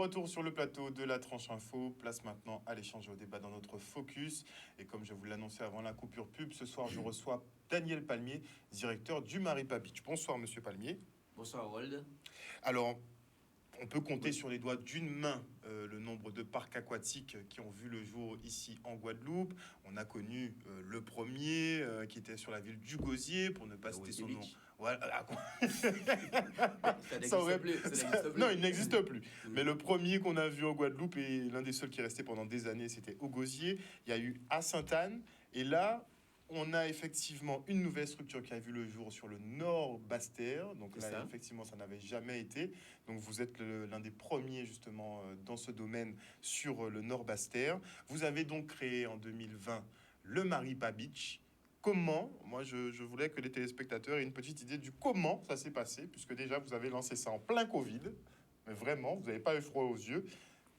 retour sur le plateau de la tranche info. Place maintenant à l'échange et au débat dans notre focus. Et comme je vous l'annonçais avant la coupure pub, ce soir je reçois Daniel Palmier, directeur du Maripa Beach. Bonsoir Monsieur Palmier. Bonsoir Harold. Alors, on peut compter sur les doigts d'une main le nombre de parcs aquatiques qui ont vu le jour ici en Guadeloupe. On a connu le premier qui était sur la ville du Gosier, pour ne pas citer son nom. Voilà. Ça aurait plus. Non, il n'existe plus. Mais le premier qu'on a vu en Guadeloupe et l'un des seuls qui est resté pendant des années, c'était au Gosier. Il y a eu à Sainte-Anne. Et là, on a effectivement une nouvelle structure qui a vu le jour sur le Nord Basse-Terre. Donc là, effectivement, ça n'avait jamais été. Donc vous êtes l'un des premiers justement dans ce domaine sur le Nord Basse-Terre. Vous avez donc créé en 2020 le Maripa Beach. Comment, moi je voulais que les téléspectateurs aient une petite idée du comment ça s'est passé, puisque déjà vous avez lancé ça en plein Covid, mais vraiment, vous n'avez pas eu froid aux yeux.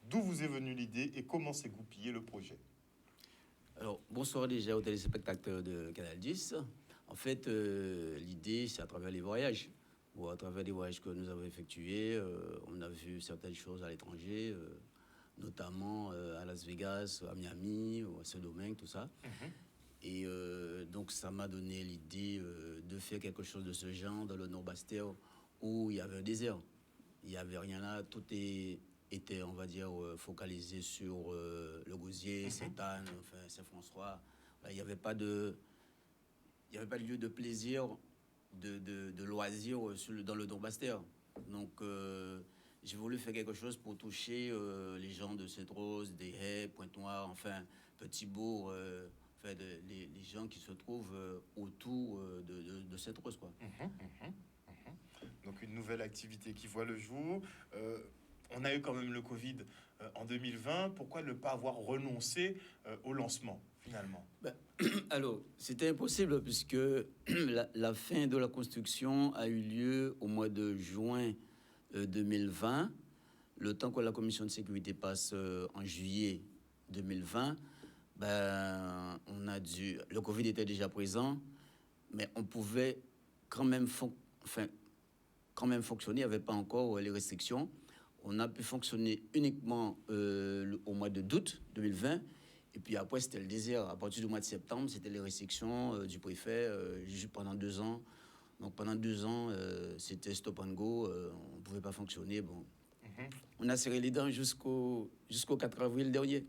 D'où vous est venue l'idée et comment s'est goupillé le projet? Alors, bonsoir déjà aux téléspectateurs de Canal 10. En fait, l'idée, c'est à travers les voyages. Ou à travers les voyages que nous avons effectués, on a vu certaines choses à l'étranger, notamment à Las Vegas, à Miami, ou à Saint-Domingue, tout ça. Et donc, ça m'a donné l'idée de faire quelque chose de ce genre dans le Nord Basse-Terre, où il y avait un désert. Il n'y avait rien là, tout était, on va dire, focalisé sur le Gosier, Sainte-Anne, enfin, Saint-François. Là, il n'y avait pas de lieu de plaisir, de loisirs dans le Nord Basse-Terre. Donc, j'ai voulu faire quelque chose pour toucher les gens de Sainte-Rose, des Haies, Pointe-Noire, enfin, Petit-Bourg, les gens qui se trouvent autour de Sainte-Rose, quoi. Donc une nouvelle activité qui voit le jour. On a eu quand même le Covid en 2020. Pourquoi ne pas avoir renoncé au lancement, finalement? Alors, c'était impossible puisque la fin de la construction a eu lieu au mois de juin 2020. Le temps que la commission de sécurité passe en juillet 2020, le Covid était déjà présent, mais on pouvait quand même fonctionner. Il n'y avait pas encore les restrictions. On a pu fonctionner uniquement au mois d'août 2020. Et puis après, c'était le désert. À partir du mois de septembre, c'était les restrictions du préfet pendant 2 ans. Donc pendant 2 ans, c'était stop and go. On ne pouvait pas fonctionner. Bon. On a serré les dents jusqu'au 4 avril dernier.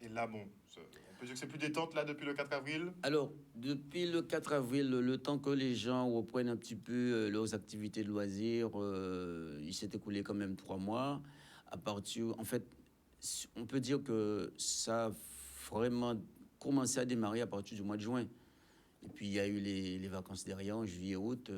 Et là, bon, on peut dire que c'est plus détente là depuis le 4 avril? Alors, depuis le 4 avril, le temps que les gens reprennent un petit peu leurs activités de loisirs, il s'est écoulé quand même 3 mois. En fait, on peut dire que ça a vraiment commencé à démarrer à partir du mois de juin. Et puis, il y a eu les vacances derrière, en juillet, août.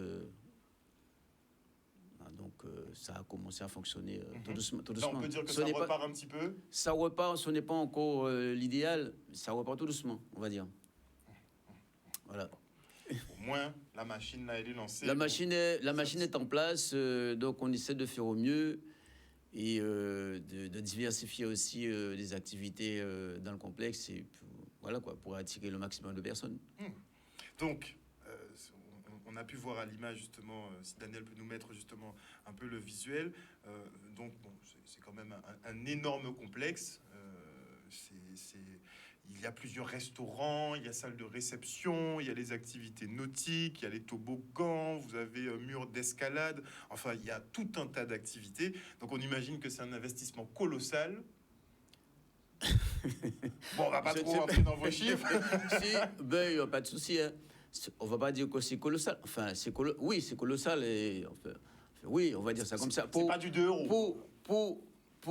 Donc, ça a commencé à fonctionner tout doucement. Là, on peut dire que ça repart un petit peu? Ça repart, ce n'est pas encore l'idéal. Ça repart tout doucement, on va dire. Voilà. Au moins, la machine là, elle est lancée. La machine est en place, donc on essaie de faire au mieux et de diversifier aussi les activités dans le complexe et voilà quoi, pour attirer le maximum de personnes. Donc, on a pu voir à l'image justement, si Daniel peut nous mettre justement un peu le visuel. Donc, bon, c'est quand même un énorme complexe. Il y a plusieurs restaurants, il y a salle de réception, il y a les activités nautiques, il y a les toboggans, vous avez un mur d'escalade. Enfin, il y a tout un tas d'activités. Donc, on imagine que c'est un investissement colossal. Bon, on va pas trop rentrer dans vos chiffres. Il n'y a pas de souci. Hein. On va pas dire que c'est colossal. Enfin, oui, c'est colossal. Et, oui, on va dire ça comme ça. C'est pas du 2 euros. Pour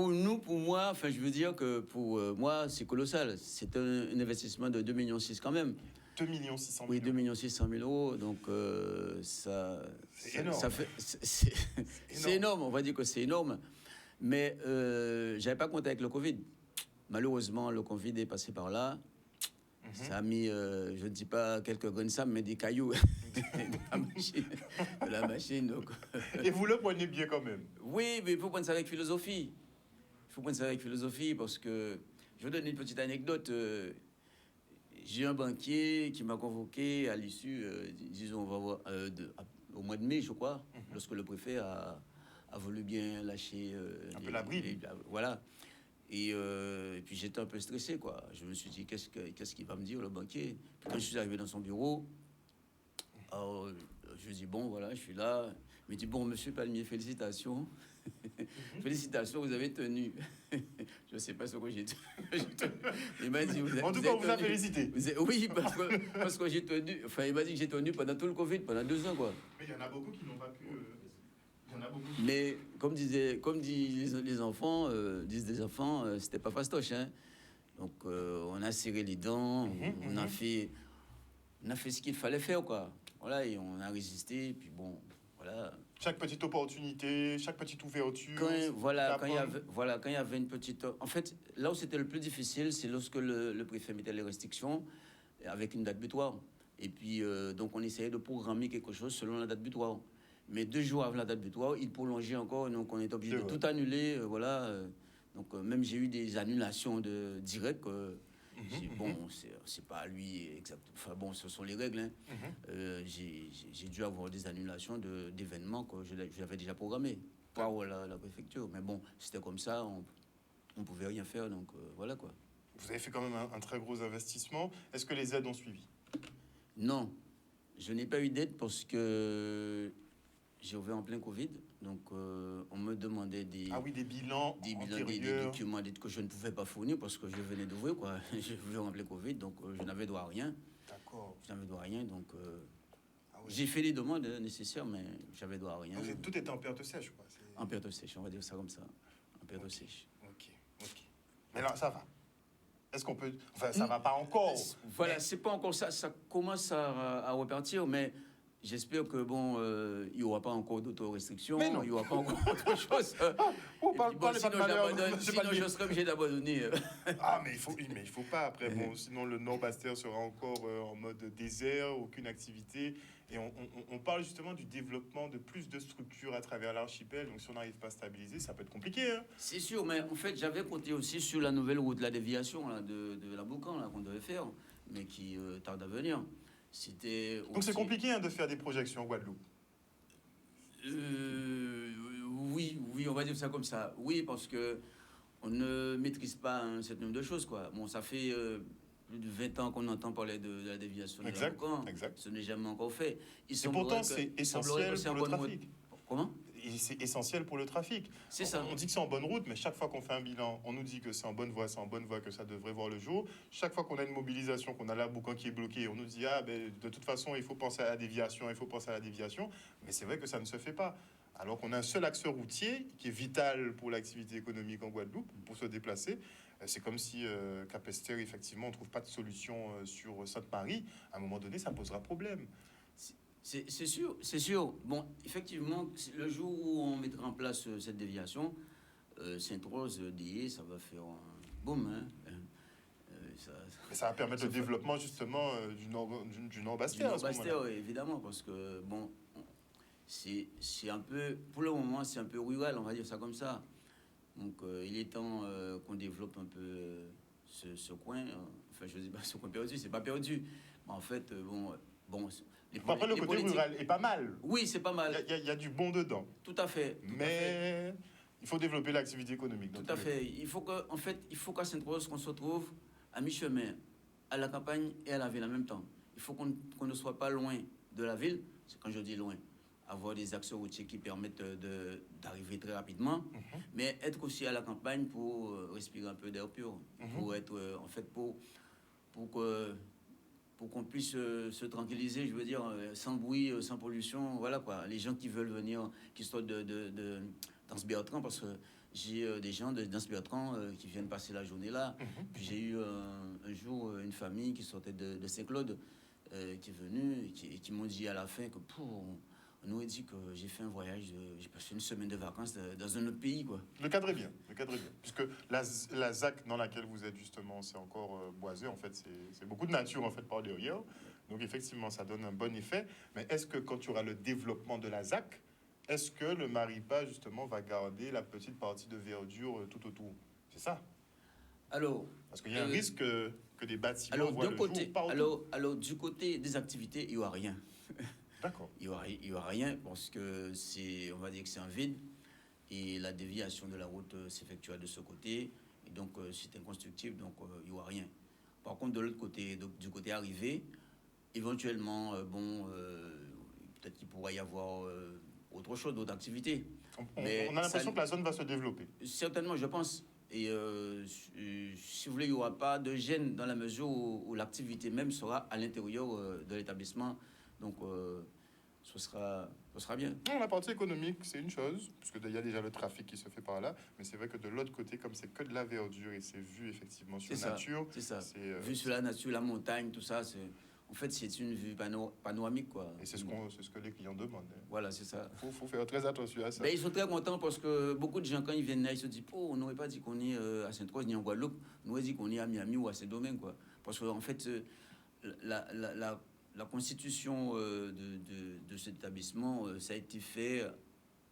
nous, pour moi, enfin, je veux dire que pour moi, c'est colossal. C'est un investissement de 2,6 millions quand même. 2,6 millions. Oui, 2,6 millions euros. Donc, c'est énorme. C'est énorme. On va dire que c'est énorme. Mais j'avais pas compté avec le Covid. Malheureusement, le Covid est passé par là. Ça a mis, je ne dis pas quelques grains de sable, mais des cailloux de la machine. Donc. Et vous le prenez bien quand même? Oui, mais il faut prendre ça avec philosophie. Parce que je vais donner une petite anecdote. J'ai un banquier qui m'a convoqué à l'issue, disons, on va voir, au mois de mai, je crois, lorsque le préfet a a voulu bien lâcher Un peu la bride. voilà. Et puis j'étais un peu stressé, quoi. Je me suis dit, qu'est-ce qu'il va me dire, le banquier? Puis quand je suis arrivé dans son bureau, alors, je lui ai dit, bon, voilà, je suis là. Il me dit, bon, monsieur Palmier, félicitations. Félicitations, vous avez tenu. Je ne sais pas ce que j'ai tenu. Il m'a dit, en tout cas, on vous a félicité. Oui, parce que j'ai tenu. Enfin, il m'a dit que j'ai tenu pendant tout le Covid, pendant 2 ans, quoi. Mais il y en a beaucoup qui n'ont pas pu. Il y en a beaucoup. Mais comme disent les enfants, disent des enfants, c'était pas fastoche, hein. Donc, on a serré les dents, on a fait ce qu'il fallait faire, quoi. Voilà, et on a résisté, et puis bon, voilà. Chaque petite opportunité, chaque petite ouverture. Quand il y avait une petite... En fait, là où c'était le plus difficile, c'est lorsque le préfet mettait les restrictions avec une date butoir. Et puis, donc, on essayait de programmer quelque chose selon la date butoir. Mais 2 jours avant la date butoir, il prolongeait encore, donc on est obligé de tout annuler, voilà. Donc, même j'ai eu des annulations directes. Bon, c'est pas à lui exactement. Enfin bon, ce sont les règles. Hein. J'ai dû avoir des annulations d'événements que j'avais déjà programmés par la préfecture. Mais bon, c'était comme ça, on pouvait rien faire, donc voilà, quoi. Vous avez fait quand même un très gros investissement. Est-ce que les aides ont suivi? Non, je n'ai pas eu d'aide parce que j'ai ouvert en plein Covid, donc on me demandait des bilans, des documents d'aide que je ne pouvais pas fournir parce que je venais d'ouvrir, quoi. J'ai ouvert en plein Covid, donc je n'avais droit à rien. D'accord. Je n'avais droit à rien, donc j'ai fait les demandes nécessaires, mais j'avais droit à rien. Donc, tout était en perte sèche, quoi. En perte sèche, on va dire ça comme ça. En perte sèche. Ok. Mais là, ça va. Est-ce qu'on peut... Enfin, ça va pas encore. Voilà, c'est pas encore ça. Ça commence à repartir, mais... J'espère que bon, il n'y aura pas encore d'autorestriction, il n'y aura pas encore autre chose. Sinon, je serais obligé d'abandonner. Mais il faut pas. Après, bon, sinon le Nord-Bastère sera encore en mode désert, aucune activité. Et on parle justement du développement de plus de structures à travers l'archipel. Donc, si on n'arrive pas à stabiliser, ça peut être compliqué. Hein. C'est sûr, mais en fait, j'avais compté aussi sur la nouvelle route, la déviation là, de la Boucan qu'on devait faire, mais qui tarde à venir. Donc c'est compliqué de faire des projections en Guadeloupe. Oui, on va dire ça comme ça. Oui, parce que on ne maîtrise pas un certain nombre de choses, quoi. Bon, ça fait plus de 20 ans qu'on entend parler de la déviation de la Boucan. Exact. Ce n'est jamais encore fait. Et pourtant, c'est essentiel pour le trafic. Comment ? Et c'est essentiel pour le trafic. C'est ça. On dit que c'est en bonne route, mais chaque fois qu'on fait un bilan, on nous dit que c'est en bonne voie, que ça devrait voir le jour. Chaque fois qu'on a une mobilisation, qu'on a la Boucan qui est bloquée, on nous dit de toute façon, il faut penser à la déviation, Mais c'est vrai que ça ne se fait pas. Alors qu'on a un seul axe routier qui est vital pour l'activité économique en Guadeloupe, pour se déplacer. C'est comme si Capesterre, effectivement, on ne trouve pas de solution sur Sainte-Marie. À un moment donné, ça posera problème. C'est sûr. Bon, effectivement, le jour où on mettra en place cette déviation, Sainte-Rose, ça va faire un boom. Ça va permettre le développement, justement, du Nord-Bastère. Du Nord-Bastère, évidemment, parce que, bon, c'est un peu, pour le moment, c'est un peu rural, on va dire ça comme ça. Donc, il est temps qu'on développe un peu ce coin. Enfin, je ne dis pas ce coin perdu, c'est pas perdu. Mais en fait, bon. Après, le côté rural est pas mal. Oui, c'est pas mal. Il y a du bon dedans. Tout à fait. Mais il faut développer l'activité économique. Tout à fait. Il faut qu'à Sainte-Rose, qu'on se retrouve à mi-chemin, à la campagne et à la ville en même temps. Il faut qu'on ne soit pas loin de la ville. C'est quand je dis loin. Avoir des axes routiers qui permettent d'arriver très rapidement, mais être aussi à la campagne pour respirer un peu d'air pur, pour être, en fait, pour qu'on puisse se tranquilliser, je veux dire, sans bruit, sans pollution, voilà quoi. Les gens qui veulent venir, qui sortent de d'Anse-Bertrand, parce que j'ai des gens d'Anse-Bertrand qui viennent passer la journée là. Puis j'ai eu un jour une famille qui sortait de Saint-Claude, qui est venue et qui m'ont dit à la fin que on nous a dit que j'ai fait un voyage, j'ai passé une semaine de vacances dans un autre pays, quoi. Le cadre est bien. Puisque la ZAC dans laquelle vous êtes, justement, c'est encore boisé. En fait, c'est beaucoup de nature, en fait, par derrière. Donc, effectivement, ça donne un bon effet. Mais est-ce que quand tu auras le développement de la ZAC, est-ce que le Maripa, justement, va garder la petite partie de verdure tout autour? C'est ça? Alors... Parce qu'il y a un risque que des bâtiments voient le jour partout. Alors, du côté des activités, il n'y aura rien. D'accord. Il y aura rien parce que on va dire que c'est un vide. et la déviation de la route s'effectuera de ce côté. Et donc, c'est inconstructible, donc il n'y aura rien. Par contre, de l'autre côté, donc, du côté arrivé, éventuellement, peut-être qu'il pourrait y avoir autre chose, d'autres activités. On a l'impression que la zone va se développer. Certainement, je pense. Et si vous voulez, il n'y aura pas de gêne dans la mesure où l'activité même sera à l'intérieur de l'établissement. Donc, ce sera bien. Non, la partie économique, c'est une chose, puisque il y a déjà le trafic qui se fait par là, mais c'est vrai que de l'autre côté, comme c'est que de la verdure et c'est vu effectivement sur la nature. C'est ça. Vu sur la nature, la montagne, tout ça, en fait, c'est une vue panoramique, quoi. Et c'est ce que les clients demandent. Voilà, c'est ça. Il faut faire très attention à ça. Ben, ils sont très contents parce que beaucoup de gens, quand ils viennent là, ils se disent, oh, on n'aurait pas dit qu'on est à Sainte-Rose ni en Guadeloupe, on aurait dit qu'on est à Miami ou à Saint-Domingue, quoi. Parce qu'en fait, la constitution de cet établissement, ça a été fait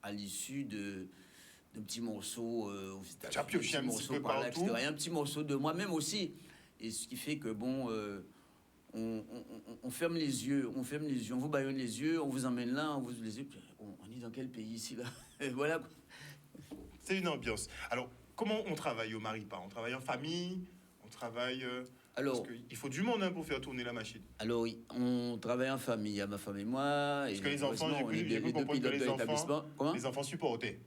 à l'issue de petits morceaux, tu as pioché un petit peu partout. Et un petit morceau de moi-même aussi. Et ce qui fait que, bon, on ferme les yeux, on vous baillonne les yeux, on vous emmène là, on est dans quel pays ici, là? Et voilà. C'est une ambiance. Alors, comment on travaille au Maripa? On travaille en famille? On travaille... Alors, parce qu'il faut du monde pour faire tourner la machine. Alors, on travaille en famille, il y a ma femme et moi. Parce que les enfants, j'ai pu comprendre que les enfants supportaient.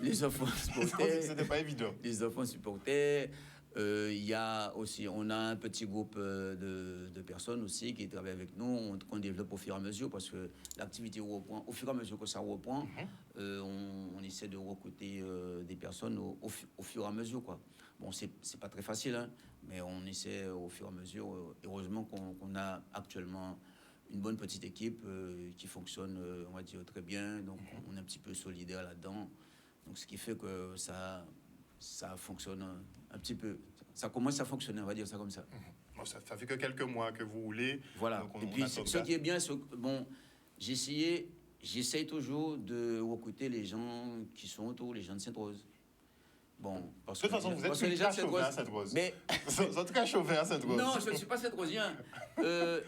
Les enfants supportaient. C'était pas évident. Les enfants supportaient. Il y a aussi, on a un petit groupe de personnes aussi qui travaillent avec nous, qu'on développe au fur et à mesure parce que l'activité reprend. Au fur et à mesure que ça reprend, on essaie de recruter des personnes au fur et à mesure, quoi. Bon, c'est pas très facile, hein, mais on essaie au fur et à mesure. Heureusement qu'on a actuellement une bonne petite équipe qui fonctionne, on va dire, très bien. Donc, on est un petit peu solidaire là-dedans. Donc, ce qui fait que ça fonctionne un petit peu. Ça commence à fonctionner, on va dire ça comme ça. Bon, ça fait que quelques mois que vous roulez. Voilà. Et puis, ce qui est bien, bon, j'essaye toujours de recruter les gens qui sont autour, les gens de Sainte-Rose. Bon, parce que de toute façon, vous êtes ultra chauvin à Sainte-Rose. Mais... en tout cas, chauvin à Sainte-Rose. Non, je ne suis pas Sainte-Rosien.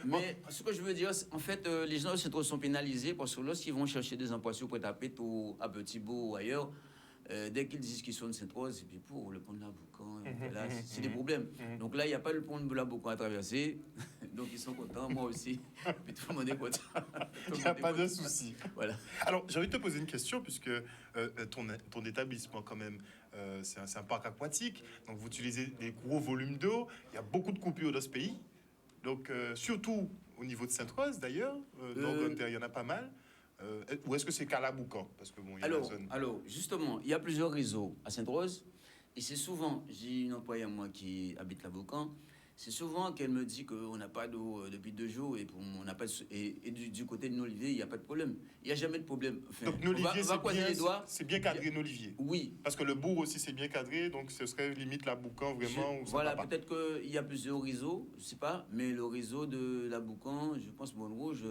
Mais ce que je veux dire, en fait, les gens de Sainte-Rose sont pénalisés parce que lorsqu'ils vont chercher des emplois sur Pointe-à-Pitre ou à Petit-Beau ou ailleurs, dès qu'ils disent qu'ils sont de Sainte-Rose, et puis pour le pont de la Boucan, là, c'est des problèmes. Donc là, il n'y a pas le pont de la Boucan à traverser. Donc ils sont contents, moi aussi. Puis tout le monde est content. Il n'y a pas de souci. Voilà. Alors, j'ai envie de te poser une question, puisque ton établissement, quand même, c'est un parc aquatique. Donc, vous utilisez des gros volumes d'eau. Il y a beaucoup de coupures dans ce pays. Donc, surtout au niveau de Sainte-Rose, d'ailleurs. Il y en a pas mal. Ou est-ce que c'est qu'à la Boucan? Parce que, bon, il y a la zone... Alors, justement, il y a plusieurs réseaux à Sainte-Rose. Et c'est souvent, j'ai une employée à moi qui habite la Boucan. C'est souvent qu'elle me dit qu'on n'a pas d'eau depuis 2 jours et on n'a pas et du côté de Nolivier, il n'y a pas de problème. Il n'y a jamais de problème. Enfin, donc Nolivier, c'est bien cadré, Nolivier. Oui. Parce que le bourg aussi, c'est bien cadré, donc ce serait limite la Boucan vraiment. Voilà, peut-être qu'il y a plusieurs réseaux, je ne sais pas, mais le réseau de la Boucan, je pense, Monrouge,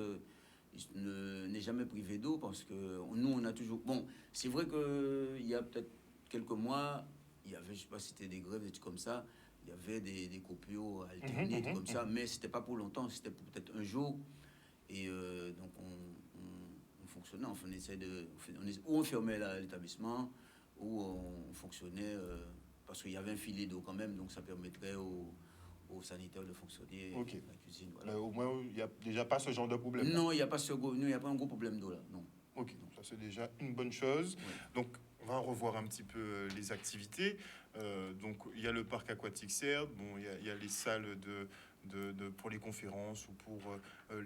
n'est jamais privé d'eau parce que nous, on a toujours... Bon, c'est vrai qu'il y a peut-être quelques mois, il y avait, je ne sais pas si c'était des grèves, des trucs comme ça, il y avait des coupures alternées, comme ça, mais c'était pas pour longtemps, c'était peut-être un jour. Et donc, on fonctionnait, ou on fermait l'établissement, ou on fonctionnait, parce qu'il y avait un filet d'eau quand même, donc ça permettrait aux sanitaires de fonctionner, okay. La cuisine. Voilà. Au moins, il n'y a déjà pas ce genre de problème. Non, il n'y a pas un gros problème d'eau là, non. Ok, donc ça c'est déjà une bonne chose. Oui. Donc, on va revoir un petit peu les activités. Donc, il y a le parc aquatique, certes. Bon, il y a les salles pour les conférences ou pour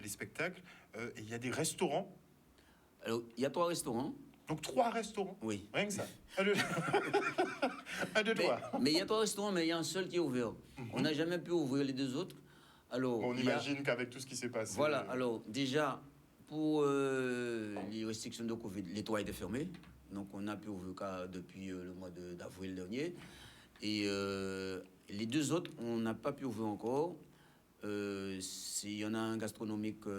les spectacles. Et il y a des restaurants. Alors, il y a 3 restaurants. Donc, 3 restaurants. Oui. Rien que ça. Un, deux, 3. Mais il y a 3 restaurants, mais il y a un seul qui est ouvert. On n'a jamais pu ouvrir les 2 autres. Alors, on imagine qu'avec tout ce qui s'est passé... Voilà. Alors, déjà, pour les restrictions de Covid, les 3 étaient fermés. Donc, on n'a pu ouvrir qu'à depuis le mois d'avril dernier. Et les 2 autres, on n'a pas pu ouvrir encore. Il y en a un gastronomique qu'on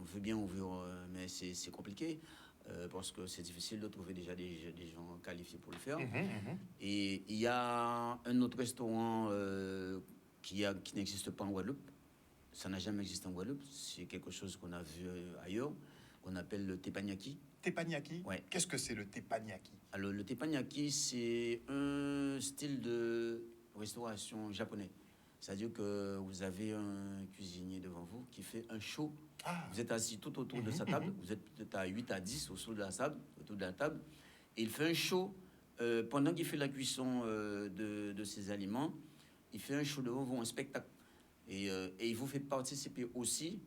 veut bien ouvrir, mais c'est compliqué. Parce que c'est difficile de trouver déjà des gens qualifiés pour le faire. Et il y a un autre restaurant qui n'existe pas en Guadeloupe. Ça n'a jamais existé en Guadeloupe. C'est quelque chose qu'on a vu ailleurs, qu'on appelle le teppanyaki. Teppanyaki. Ouais. Qu'est-ce que c'est le teppanyaki? Alors, le teppanyaki, c'est un style de restauration japonais. C'est-à-dire que vous avez un cuisinier devant vous qui fait un show. Ah. Vous êtes assis tout autour de sa table. Vous êtes peut-être à 8 à 10 autour de la table. Et il fait un show pendant qu'il fait la cuisson de ses aliments. Il fait un show devant vous, un spectacle. Et il vous fait participer aussi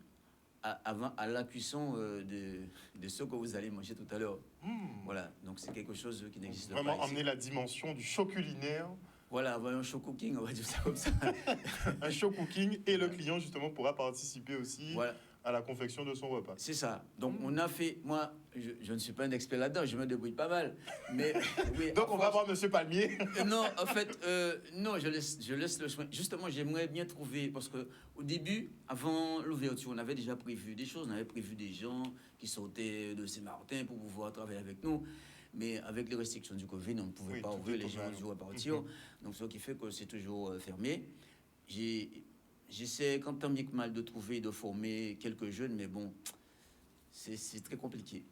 à la cuisson de ce que vous allez manger tout à l'heure. Voilà, donc c'est quelque chose qui n'existe pas Vraiment ici. emmener la dimension du show culinaire, Voilà, un show cooking, on va dire ça comme ça. un show cooking, et le client justement pourra participer aussi Voilà, à la confection de son repas. c'est ça. Donc on a fait, moi, je ne suis pas un expert là-dedans, je me débrouille pas mal. Mais oui, Donc on va voir Monsieur Palmier. non, en fait, non, je laisse le soin. Justement, j'aimerais bien trouver, parce que au début, avant l'ouverture, on avait déjà prévu des choses. On avait prévu des gens qui sortaient de Saint-Martin pour pouvoir travailler avec nous. Mais avec les restrictions du Covid, on ne pouvait Oui, pas tout ouvrir, est les gens ouvert. ont dû repartir. Donc, ce qui fait que c'est toujours fermé. J'essaie, quand tant bien que mal, de trouver, de former quelques jeunes, mais bon, c'est très compliqué.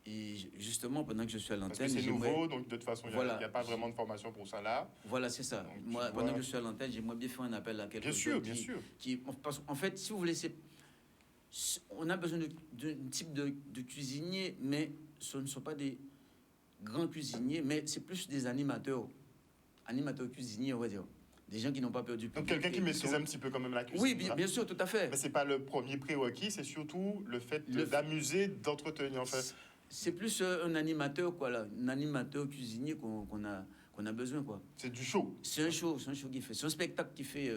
Et justement, pendant que je suis à Parce que l'antenne, c'est j'aimerais- nouveau, donc de toute façon, il n'y Voilà. a pas vraiment de formation pour ça là. Voilà, c'est ça. Donc, Moi, tu pendant vois. que je suis à l'antenne, j'aimerais bien faire un appel à quelques Bien sûr, jeunes bien sûr. parce qu'en fait, si vous voulez, on a besoin d'un type de cuisinier, mais ce ne sont pas des grands cuisiniers, mais c'est plus des animateurs cuisiniers, on va dire. Des gens qui n'ont pas peur du Donc public. quelqu'un qui et maîtrise sont- un petit peu quand même la cuisine. Oui, voilà. bien sûr, tout à fait. Mais c'est pas le premier prérequis, c'est surtout le fait Le- d'amuser, d'entretenir. Enfin, C'est plus un animateur, quoi, là. Un animateur cuisinier qu'on a besoin, quoi. c'est du show. C'est un show qu'il fait. C'est un spectacle qu'il fait.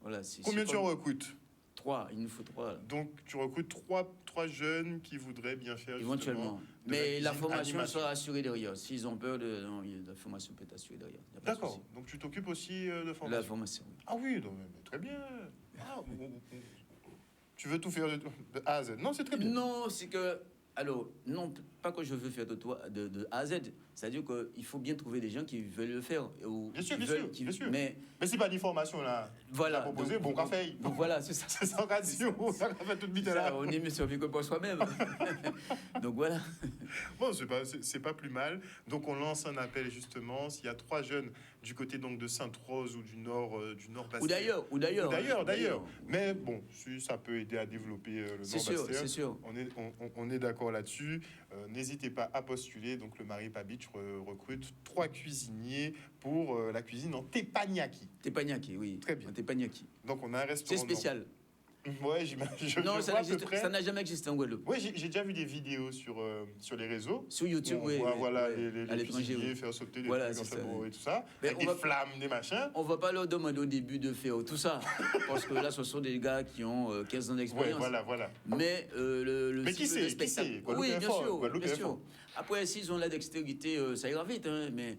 Voilà, Combien c'est tu en comme- recrutes? 3, il nous faut 3. Là. Donc tu recrutes trois jeunes qui voudraient bien faire Éventuellement. justement de Mais la cuisine formation animation. sera assurée derrière. S'ils ont peur, non, la formation peut être assurée derrière. Y a pas de D'accord. souci. Donc tu t'occupes aussi de La formation. formation, oui. Ah oui, donc, mais très bien. Ah, tu veux tout faire de A à Z. Non, c'est très bien. Non, c'est que. Alors, non, pas que je veux faire de A à Z. C'est-à-dire qu'il faut bien trouver des gens qui veulent le faire. Ou Bien sûr, qui bien veulent- sûr, qui- bien sûr. Mais Mais c'est pas une formation là. voilà. Tu as proposé, donc- bon café. Donc voilà, c'est ça. C'est sans radio, ça fait toute bite Ça, là. on est mieux servi que pour soi-même. Donc voilà. Bon, c'est pas plus mal. Donc on lance un appel justement. S'il y a 3 jeunes du côté donc de Sainte-Rose ou du nord Ou d'ailleurs. D'ailleurs. Mais bon, si ça peut aider à développer le C'est nord sûr, Bastère, c'est sûr. on est d'accord là-dessus. N'hésitez pas à postuler. Donc le Marie Pabitch recrute 3 cuisiniers pour la cuisine en teppanyaki. Teppanyaki, oui. Très bien. Teppanyaki. Donc on a un C'est restaurant. spécial. Ouais, j'imagine. Non, je ça vois à peu n'existe- près. ça n'a jamais existé en Guadeloupe. Oui, j'ai déjà vu des vidéos sur les réseaux. Sur YouTube, On oui. voit, oui, voilà, oui. les À l'étranger, cuisiniers oui. faire sauter des Voilà, trucs c'est enfin, ça, bon, oui. et tout ça, Mais avec on des va- flammes, des machins. On va pas leur demander au début de faire tout ça, parce que là, ce sont des gars qui ont 15 ans Ouais, d'expérience. voilà. Mais le Mais qui cycle de sait, qui spectacle- sait Guadeloupe Oui, est bien fort, sûr, Guadeloupe bien est sûr. fort. Après, s'ils ont la dextérité, ça ira vite, hein, mais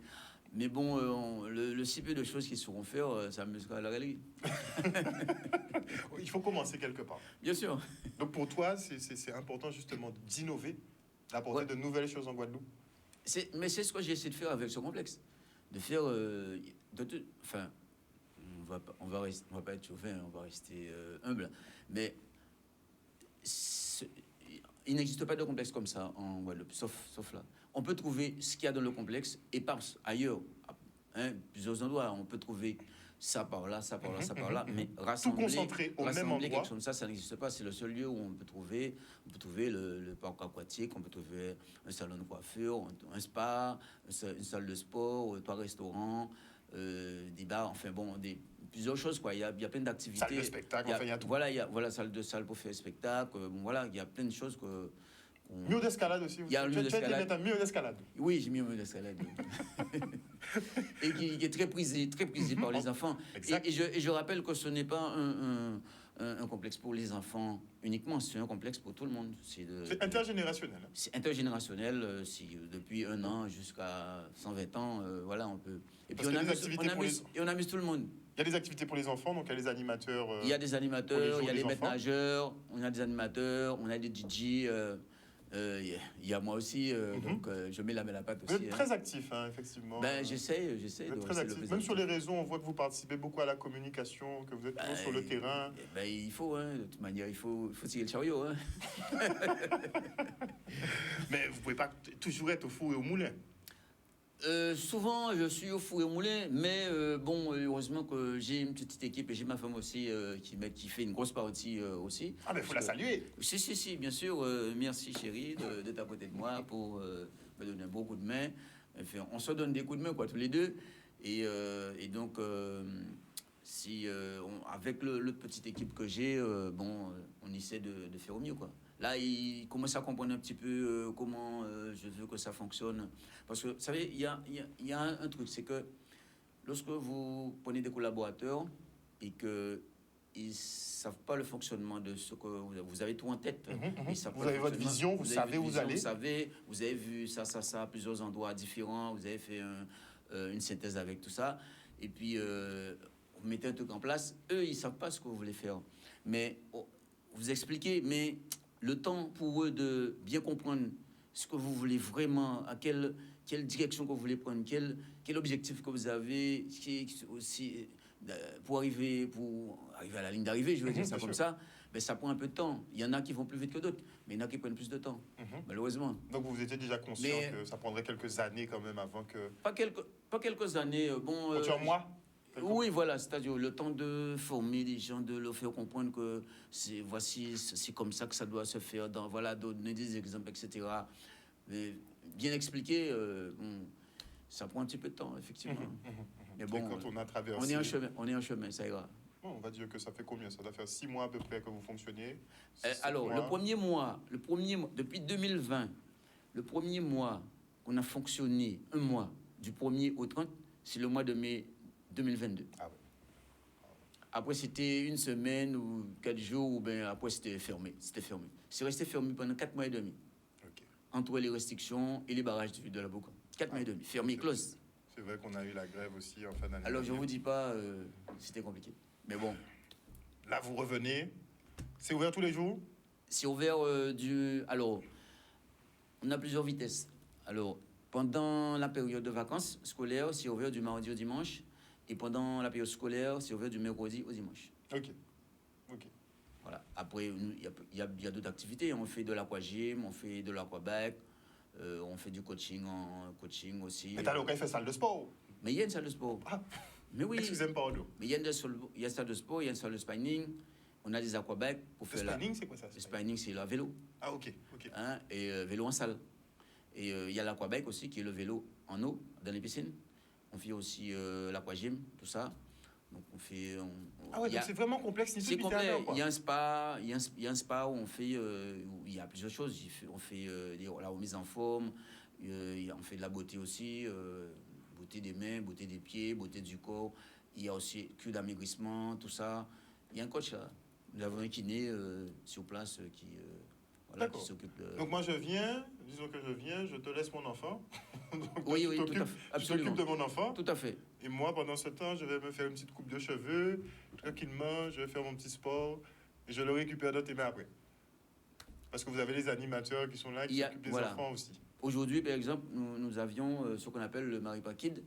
bon, le si peu de choses qu'ils sauront faire, ça amusera la galerie. Il faut commencer quelque part. Bien sûr. Donc pour toi, c'est important justement d'innover, d'apporter Ouais. de nouvelles choses en Guadeloupe. Mais c'est ce que j'ai essayé de faire avec ce complexe. De faire. Enfin, on va pas être chauvin, on va rester humble. Mais il n'existe pas de complexe comme ça en Guadeloupe, sauf là. On peut trouver ce qu'il y a dans le complexe et ailleurs, hein, plusieurs endroits. On peut trouver ça par là, ça par là, ça par là, mais rassembler, concentré au même rassembler endroit. quelque chose comme ça n'existe pas. C'est le seul lieu où on peut trouver le parc aquatique, on peut trouver un salon de coiffure, un spa, une salle de sport, 3 restaurants, des bars, enfin bon, plusieurs choses quoi. Il y a plein d'activités. Salle de spectacle, enfin, il y a tout. Voilà, salle pour faire spectacle. Bon, voilà, il y a plein de choses que. Mur d'escalade aussi. Il y a un mur Tu as été d'escalade. mettre un mur d'escalade. Oui, j'ai mis un mur d'escalade. Et qui est très prisé par les enfants. Exact. Et je rappelle que ce n'est pas un complexe pour les enfants uniquement, c'est un complexe pour tout le monde. C'est intergénérationnel. C'est intergénérationnel, depuis 1 an jusqu'à 120 ans, voilà, on peut. Et Parce puis qu'il y a des activités pour on amuse tout le monde. Il y a des activités pour les enfants, donc il y a les animateurs. Il y a des pour les animateurs, jours il y a des des maîtres enfants. nageurs, on a des animateurs, on a des DJ. Il y a moi aussi, donc je mets la main à la pâte Vous aussi. êtes hein. très actif, hein, effectivement. Ben, j'essaie Vous êtes de très rester le actif. plus Même sur actif. les réseaux, on voit que vous participez beaucoup à la communication, que vous êtes toujours sur le terrain. Ben, il faut, hein, de toute manière, il faut tirer le chariot. Hein. Mais vous pouvez pas toujours être au four et au moulin. Souvent, je suis au four et au moulin, mais bon, heureusement que j'ai une petite équipe et j'ai ma femme aussi qui fait une grosse partie aussi. Ah, mais il faut la saluer. Si, bien sûr. Merci chérie d'être à côté de moi pour me donner un beau coup de main. Enfin, on se donne des coups de main, quoi, tous les deux. Et donc, avec le petite équipe que j'ai, bon, on essaie de faire au mieux, quoi. Là, il commence à comprendre un petit peu comment je veux que ça fonctionne. Parce que, vous savez, il y a un truc, c'est que lorsque vous prenez des collaborateurs et qu'ils ne savent pas le fonctionnement de ce que vous avez tout en tête. Ils savent Vous pas le avez votre fonctionnement. vision, vous savez où vous allez. Vous savez, vous avez vu ça, à plusieurs endroits différents, vous avez fait une synthèse avec tout ça. Et puis, vous mettez un truc en place. Eux, ils ne savent pas ce que vous voulez faire. Mais vous expliquez, mais le temps pour eux de bien comprendre ce que vous voulez vraiment, à quelle direction que vous voulez prendre, quel objectif que vous avez, aussi, pour arriver à la ligne d'arrivée, je veux dire ça comme ça, ben, ça prend un peu de temps. Il y en a qui vont plus vite que d'autres, mais il y en a qui prennent plus de temps, malheureusement. Donc vous étiez déjà conscient que ça prendrait quelques années quand même avant que... Pas quelques années, bon... un mois. Oui, voilà, c'est-à-dire le temps de former les gens, de leur faire comprendre que c'est comme ça que ça doit se faire, voilà, donner des exemples, etc. Mais bien expliquer, ça prend un petit peu de temps, effectivement. Mais bon, quand on a traversé... on est en chemin, ça ira. Bon, on va dire que ça fait combien? Ça doit faire 6 mois à peu près que vous fonctionnez. Alors, le premier mois, depuis 2020, le premier mois qu'on a fonctionné, un mois, du 1er au 30, c'est le mois de mai 2022. Ah ouais. Après, c'était une semaine ou 4 jours, ou bien après, c'était fermé. C'est resté fermé pendant 4 mois et demi. Okay. Entre les restrictions et les barrages de la Boca. 4 mois et demi, fermé, close. C'est vrai qu'on a eu la grève aussi en fin d'année. Alors, je ne vous dis pas, c'était compliqué. Mais bon. Là, vous revenez. C'est ouvert tous les jours? C'est ouvert Alors, on a plusieurs vitesses. Alors, pendant la période de vacances scolaires, c'est ouvert du mardi au dimanche. Et pendant la période scolaire, c'est ouvert du mercredi au dimanche. Ok. Voilà. Après, il y a d'autres activités. On fait de l'aquagym, on fait de l'aquabac, on fait du coaching aussi. Mais t'as le fait salle de sport? Mais il y a une salle de sport. Ah. Mais oui. Excusez-moi, pardon. Mais il y a une salle de sport, il y a une salle de spinning. On a des aquabacs pour faire le spinning, c'est quoi ça? Le spinning, c'est le vélo. Ah, ok. Hein, et vélo en salle. Et il y a l'aquabac aussi, qui est le vélo en eau, dans les piscines. On fait aussi l'aquagym, tout ça. Donc on fait... donc c'est vraiment complexe. C'est complet. Il y a un spa, il y a un spa où on fait... où il y a plusieurs choses. On fait la remise en forme. On fait de la beauté aussi. Beauté des mains, beauté des pieds, beauté du corps. Il y a aussi cure d'amaigrissement, tout ça. Il y a un coach là. Nous avons un kiné sur place qui s'occupe de... Donc moi disons que je viens, je te laisse mon enfant. Donc, oui, tout à fait. Absolument. Tu t'occupes de mon enfant. Tout à fait. Et moi, pendant ce temps, je vais me faire une petite coupe de cheveux, tranquillement, je vais faire mon petit sport, et je le récupère dans tes mains après. Parce que vous avez les animateurs qui sont là, qui s'occupent des enfants aussi. Aujourd'hui, par exemple, nous avions ce qu'on appelle le Maripa Kid.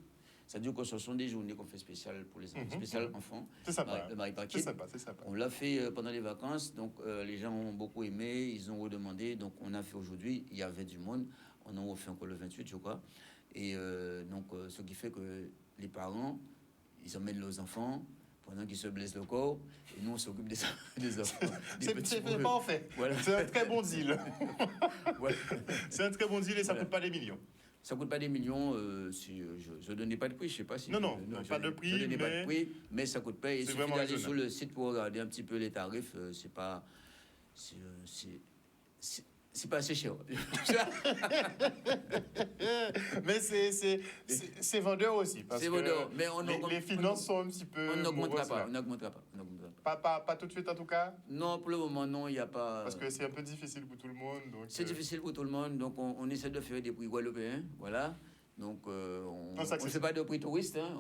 C'est-à-dire que ce sont des journées qu'on fait spéciales pour les enfants, spéciales enfants. C'est sympa. Le Maripa Kid. C'est sympa. On l'a fait pendant les vacances, donc les gens ont beaucoup aimé, ils ont redemandé, donc on a fait aujourd'hui, il y avait du monde, on en refait encore le 28, je crois. Et donc, ce qui fait que les parents, ils emmènent leurs enfants pendant qu'ils se blessent le corps, et nous, on s'occupe des enfants. C'est parfait. Voilà. C'est un très bon deal. Voilà. C'est un très bon deal et ça ne coûte pas des millions. Ça ne coûte pas des millions. Je ne donnais pas de prix, je ne sais pas si... Non, pas de prix, je donnais pas de prix, mais ça ne coûte pas. Il suffit d'aller sur le site pour regarder un petit peu les tarifs. C'est pas assez cher. Mais c'est vendeur aussi. C'est vendeur, mais les finances sont un petit peu... On n'augmentera pas. Pas tout de suite en tout cas? Non, pour le moment, non, il n'y a pas... Parce que c'est un peu difficile pour tout le monde. C'est difficile pour tout le monde, donc on essaie de faire des prix guadeloupéens, voilà. Donc on ne fait pas de prix touristes, hein,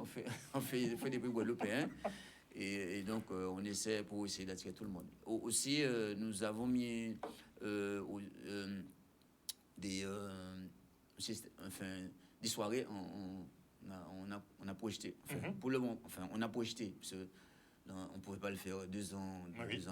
on fait des prix guadeloupéens. Et donc, on essaie d'attirer tout le monde. Aussi, nous avons mis des, enfin, des soirées, on a projeté. Enfin, pour le moment, enfin, on a projeté, parce que on ne pouvait pas le faire 2 ans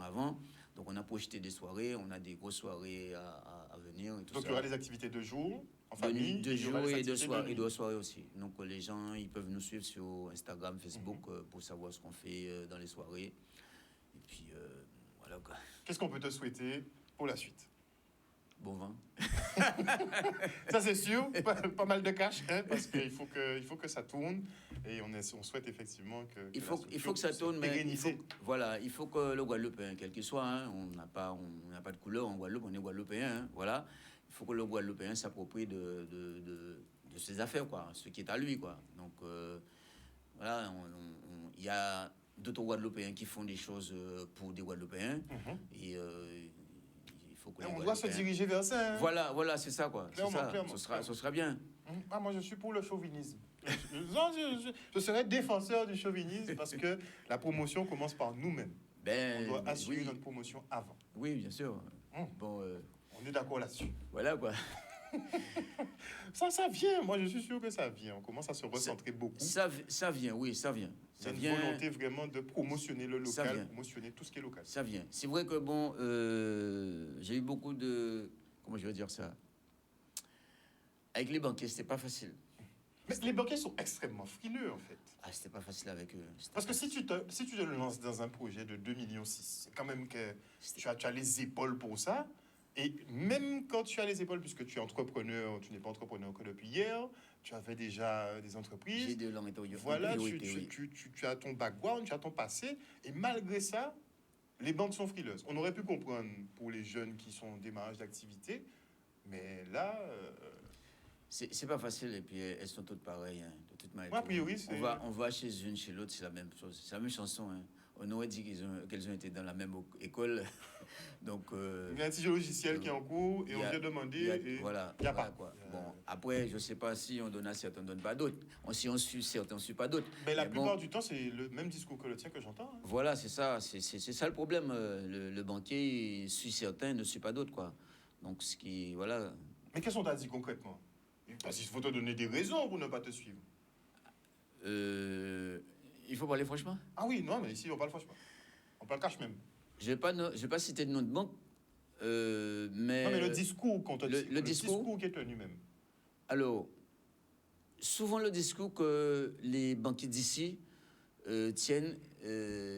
avant. Donc, on a projeté des soirées, on a des grosses soirées à venir. Et tout Donc, ça. il y aura des activités de jour, en famille, De jour et de soirée, nuit. aussi. Donc, les gens, ils peuvent nous suivre sur Instagram, Facebook, pour savoir ce qu'on fait dans les soirées. Et puis, voilà quoi. Qu'est-ce qu'on peut te souhaiter pour la suite? Bon vin. Ça, c'est sûr. Pas mal de cash, hein, parce qu'il faut que ça tourne. Et on souhaite effectivement que il faut que ça tourne, mais il faut que le Guadeloupéen, quel qu'il soit, hein, on n'a pas de couleur en Guadeloupe, on est Guadeloupéen, hein, voilà. Il faut que le Guadeloupéen s'approprie de ses affaires, quoi, ce qui est à lui, quoi. Donc, voilà, il y a d'autres Guadeloupéens qui font des choses pour des Guadeloupéens. Et on doit se diriger vers ça. Hein. Voilà, c'est ça, quoi. Clairement. Ce sera bien. Ah, moi, je suis pour le chauvinisme. Je serai défenseur du chauvinisme parce que la promotion commence par nous-mêmes. On doit assurer notre promotion avant. Oui, bien sûr. Bon, on est d'accord là-dessus. Voilà, quoi. Ça vient. Moi, je suis sûr que ça vient. On commence à se recentrer beaucoup. Ça vient, oui, ça vient. C'est une volonté vraiment de promotionner le local, promotionner tout ce qui est local. Ça vient. C'est vrai que, bon, j'ai eu beaucoup de... Comment je vais dire ça? Avec les banquiers, c'était pas facile. Mais les banquiers sont extrêmement frileux, en fait. Ah, c'était pas facile avec eux. Parce que si tu te lances dans un projet de 2,6 millions, c'est quand même que tu as les épaules pour ça. Et même quand tu as les épaules, puisque tu es entrepreneur, tu n'es pas entrepreneur que depuis hier, tu avais déjà des entreprises. J'ai de l'en voilà, tu as ton background, tu as ton passé. Et malgré ça, les banques sont frileuses. On aurait pu comprendre pour les jeunes qui sont en démarrage d'activité. Mais là... C'est pas facile, et puis elles sont toutes pareilles, hein, de toute manière. A priori, on va chez une, chez l'autre, c'est la même chose. C'est la même chanson. Hein. On aurait dit qu'elles ont été dans la même école. Donc, il y a un petit logiciel qui est en cours et on vient demander. Voilà, il n'y a pas. Quoi. Bon, après, je ne sais pas si on donne à certains, on ne donne pas d'autres. Si on suit certains, on ne suit pas d'autres. Mais la plupart du temps, c'est le même discours que le tien que j'entends. Hein. Voilà, c'est ça. C'est ça le problème. Le banquier suit certains, ne suit pas d'autres, quoi. Donc, ce qui. Voilà. Mais qu'est-ce qu'on t'a dit concrètement? Parce qu'il faut te donner des raisons pour ne pas te suivre. Il faut parler franchement. Ah oui, non, mais ici, on parle franchement. On parle cash même. Je vais pas citer de nom de banque, mais... Non, mais le discours qu'on te dit. Le discours qui est tenu même. Alors, souvent le discours que les banquiers d'ici tiennent,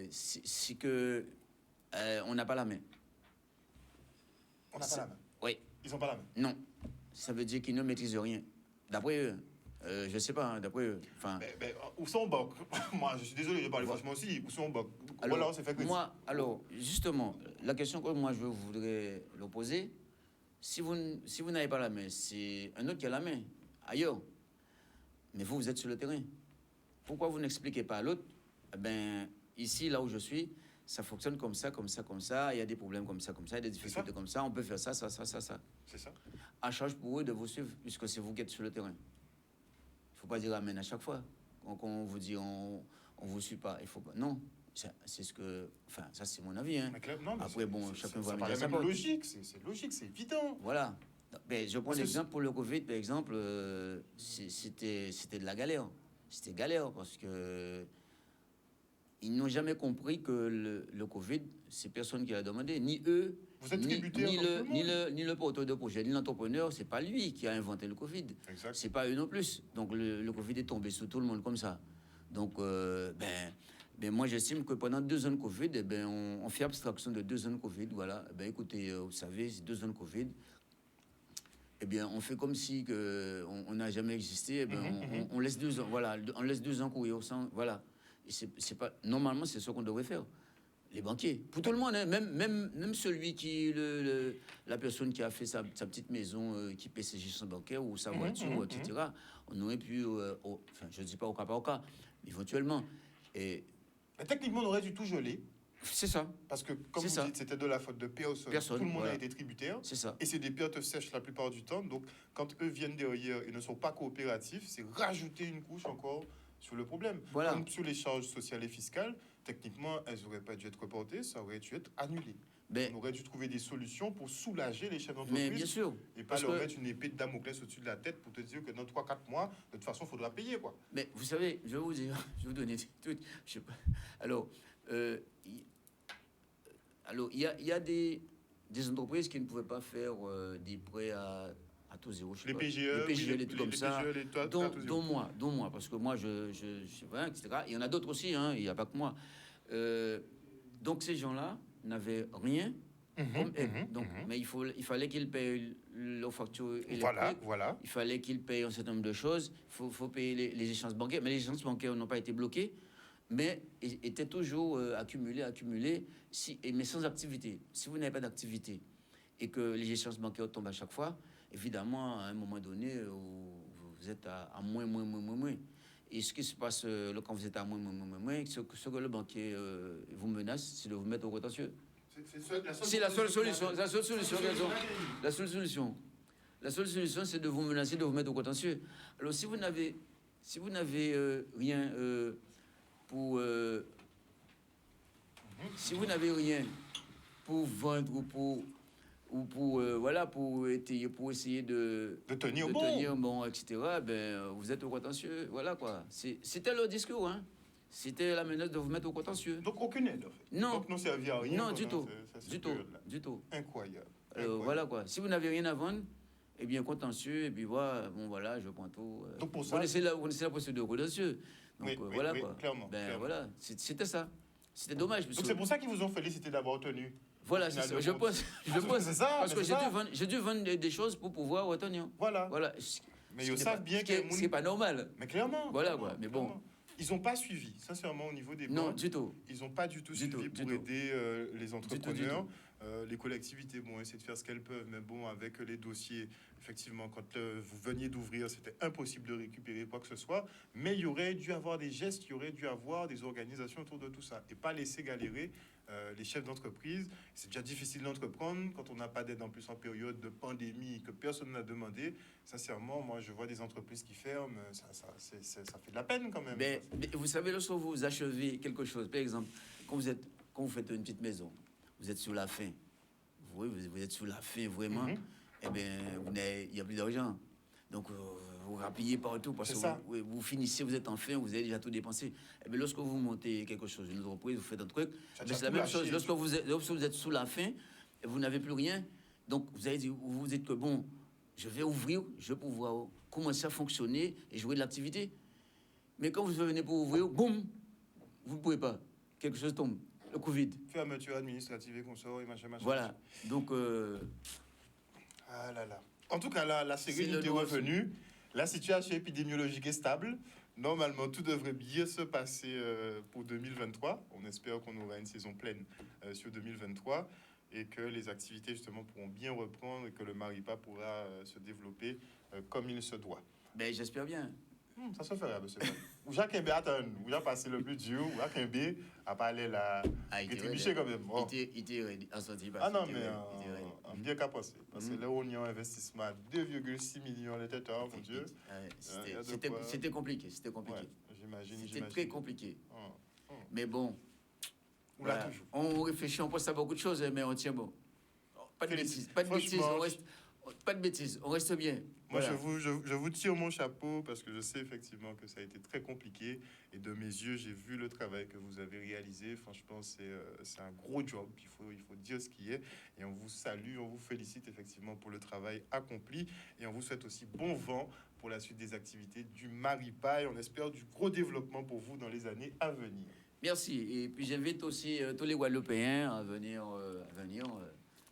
c'est que on n'a pas la main. On n'a pas la main? Oui. Ils n'ont pas la main? Non. Ça veut dire qu'ils ne maîtrisent rien. D'après eux. Je sais pas, hein, d'après eux. Enfin, où sont banques? Moi, je suis désolé, je parle franchement aussi. Où sont banques? Voilà, c'est fait que alors, justement, la question que moi je voudrais leur poser, si vous n'avez pas la main, c'est un autre qui a la main, ailleurs. Mais vous êtes sur le terrain. Pourquoi vous n'expliquez pas à l'autre? Ici, là où je suis, ça fonctionne comme ça, comme ça, comme ça. Il y a des problèmes comme ça, il y a des difficultés comme ça. On peut faire ça. C'est ça. À charge pour eux de vous suivre, puisque c'est vous qui êtes sur le terrain. Il ne faut pas dire amen à chaque fois. Quand on vous dit on vous suit pas, il faut pas. Non, c'est ce que. Enfin, ça c'est mon avis. Hein. Non, après, bon, chacun va me dire sa porte. C'est logique, c'est évident. Voilà. Je prends l'exemple pour le Covid, par exemple, c'était de la galère. C'était galère parce que ils n'ont jamais compris que le Covid, c'est personne qui l'a demandé, ni eux, vous êtes tributaire ni le porteur de projet, ni l'entrepreneur. C'est pas lui qui a inventé le Covid. Exact. C'est pas eux non plus. Donc le Covid est tombé sur tout le monde comme ça. Donc moi j'estime que pendant 2 ans de Covid, on fait abstraction de 2 ans de Covid. Voilà. Écoutez, vous savez, c'est 2 ans de Covid. On fait comme si on n'a jamais existé. On laisse 2 ans. Voilà, on laisse 2 ans courir au sang. Voilà. C'est pas normalement c'est ce qu'on devrait faire. Les banquiers, pour tout le monde, hein, même celui qui la personne qui a fait sa petite maison, qui paie ses gestions bancaires ou sa voiture, etc. On aurait pu, je ne dis pas au cas par cas, mais éventuellement. Mais techniquement, on aurait dû tout geler. C'est ça. Parce que, comme vous dites, c'était de la faute de personne. Tout le monde a été tributaire. C'est ça. Et c'est des pertes sèches la plupart du temps. Donc, quand eux viennent derrière et ne sont pas coopératifs, c'est rajouter une couche encore sur le problème. Voilà. Comme sur les charges sociales et fiscales, techniquement, elles n'auraient pas dû être reportées, ça aurait dû être annulé. Ben, On aurait dû trouver des solutions pour soulager les chefs mais bien d'entreprise sûr. et pas Parce leur que, mettre une épée de Damoclès au-dessus de la tête pour te dire que dans 3 4 mois, de toute façon, il faudra payer, quoi. mais vous savez, je vais vous dire, je vais vous donner tout. Je sais pas. Alors, euh, il il y a des entreprises qui ne pouvaient pas faire des prêts à taux zéro. Je sais Les pas. PGE, Les PGE, oui, les trucs comme ça. PGE, les taux- Dont, taux zéro. dont moi, parce que moi, je sais pas, etc. Il y en a d'autres aussi, hein, il n'y a pas que moi. Euh, donc ces gens-là n'avaient rien comme aide. Donc, mais il fallait qu'ils payent leurs factures électriques. Voilà. Il fallait qu'ils payent un certain nombre de choses. Faut payer les échéances bancaires. Mais les échéances bancaires n'ont pas été bloquées, mais étaient toujours accumulées, mais sans activité. Si vous n'avez pas d'activité et que les échéances bancaires tombent à chaque fois, évidemment, à un moment donné, vous êtes à moins. Et ce qui se passe quand vous êtes à moins, ce que le banquier vous menace, c'est de vous mettre au contentieux. C'est la seule solution. La seule solution. La seule solution. La seule solution, c'est de vous menacer, de vous mettre au contentieux. Alors, si vous n'avez rien pour... si vous n'avez rien pour vendre pour essayer de tenir de bon. tenir bon, etc., ben, vous êtes au contentieux. Voilà, quoi. C'était le discours, hein. C'était la menace de vous mettre au contentieux. Donc, aucune aide, en fait. Non. Donc, non servi à rien. Non, pendant du tout. cette Du tout. période-là. Du tout. Incroyable. Voilà, quoi. Si vous n'avez rien à vendre, eh bien, contentieux, et puis voilà, bon, voilà, je prends tout. Donc, pour vous ça- connaissez la procédure contentieux. Donc, Oui, voilà, oui, quoi. clairement, Ben, clairement. voilà, c'était ça. C'était dommage. parce Donc, que- c'est pour ça qu'ils vous ont félicité d'avoir tenu. Voilà, c'est ça. Je pense, c'est ça, parce mais que c'est ça. j'ai dû vendre des choses pour pouvoir retenir. Voilà. Voilà. Mais Ce ils qui n'est savent pas- bien ce qui est- que ce qui n'est pas normal. Mais clairement. Voilà, clairement, quoi. Mais bon. clairement. Ils n'ont pas suivi, sincèrement, au niveau des Non, banques. du tout. Ils n'ont pas du tout Du suivi tout, pour du tout. aider les entrepreneurs. tout. Les collectivités vont essayer de faire ce qu'elles peuvent, mais bon, avec les dossiers, effectivement, quand vous veniez d'ouvrir, c'était impossible de récupérer quoi que ce soit. Mais il y aurait dû avoir des gestes, il y aurait dû avoir des organisations autour de tout ça. Et pas laisser galérer les chefs d'entreprise. C'est déjà difficile d'entreprendre quand on n'a pas d'aide en plus en période de pandémie que personne n'a demandé. Sincèrement, moi, je vois des entreprises qui ferment, ça fait de la peine quand même. Mais vous savez, lorsque vous achevez quelque chose, par exemple, quand vous faites une petite maison, vous êtes sur la fin. Vous êtes sur la fin, vraiment. Eh bien, il n'y a plus d'argent. Donc, vous rapillez partout parce C'est que ça. vous finissez, vous êtes en fin, vous avez déjà tout dépensé. Eh bien, lorsque vous montez quelque chose, une entreprise, vous faites un truc, Ça ben, c'est t'a la même tout chose. lâché. Lorsque vous êtes sous la fin, et vous n'avez plus rien, donc vous dites que bon, je vais ouvrir, je vais pouvoir commencer à fonctionner et jouer de l'activité. Mais quand vous venez pour ouvrir, boum, vous ne pouvez pas. Quelque chose tombe. Le Covid. Fermeture administrative et consort et machin. Voilà. Donc, Ah là là. En tout cas, là, la C'est sérénité le est droit revenue. La situation épidémiologique est stable. Normalement, tout devrait bien se passer pour 2023. On espère qu'on aura une saison pleine sur 2023 et que les activités, justement, pourront bien reprendre et que le Maripa pourra se développer comme il se doit. ben, j'espère bien. Ça se fera, monsieur. Ou Jacques Mbé, attends, ou a passé le plus dur, ou Jacques Mbé a parlé la rétribution quand même. Oh. Il était assenti. Ah non, mais bien qu'à passer. Parce que là, on y a un investissement à 2,6 millions de têtes, mon Dieu. C'était compliqué. C'était compliqué. Ouais, j'imagine. C'était très compliqué. Oh. Mais bon, Oula, voilà. toujours. On réfléchit, on pense à beaucoup de choses, mais on tient bon. Pas de bêtises. Pas de bêtises. Franchement, Pas de bêtises. On reste bien. Moi, Voilà. je vous tire mon chapeau parce que je sais effectivement que ça a été très compliqué. Et de mes yeux, j'ai vu le travail que vous avez réalisé. Franchement, c'est un gros job. Il faut dire ce qui est. Et on vous salue, on vous félicite effectivement pour le travail accompli. Et on vous souhaite aussi bon vent pour la suite des activités du Maripa. Et on espère du gros développement pour vous dans les années à venir. Merci. Et puis j'invite aussi tous les Guadeloupéens à venir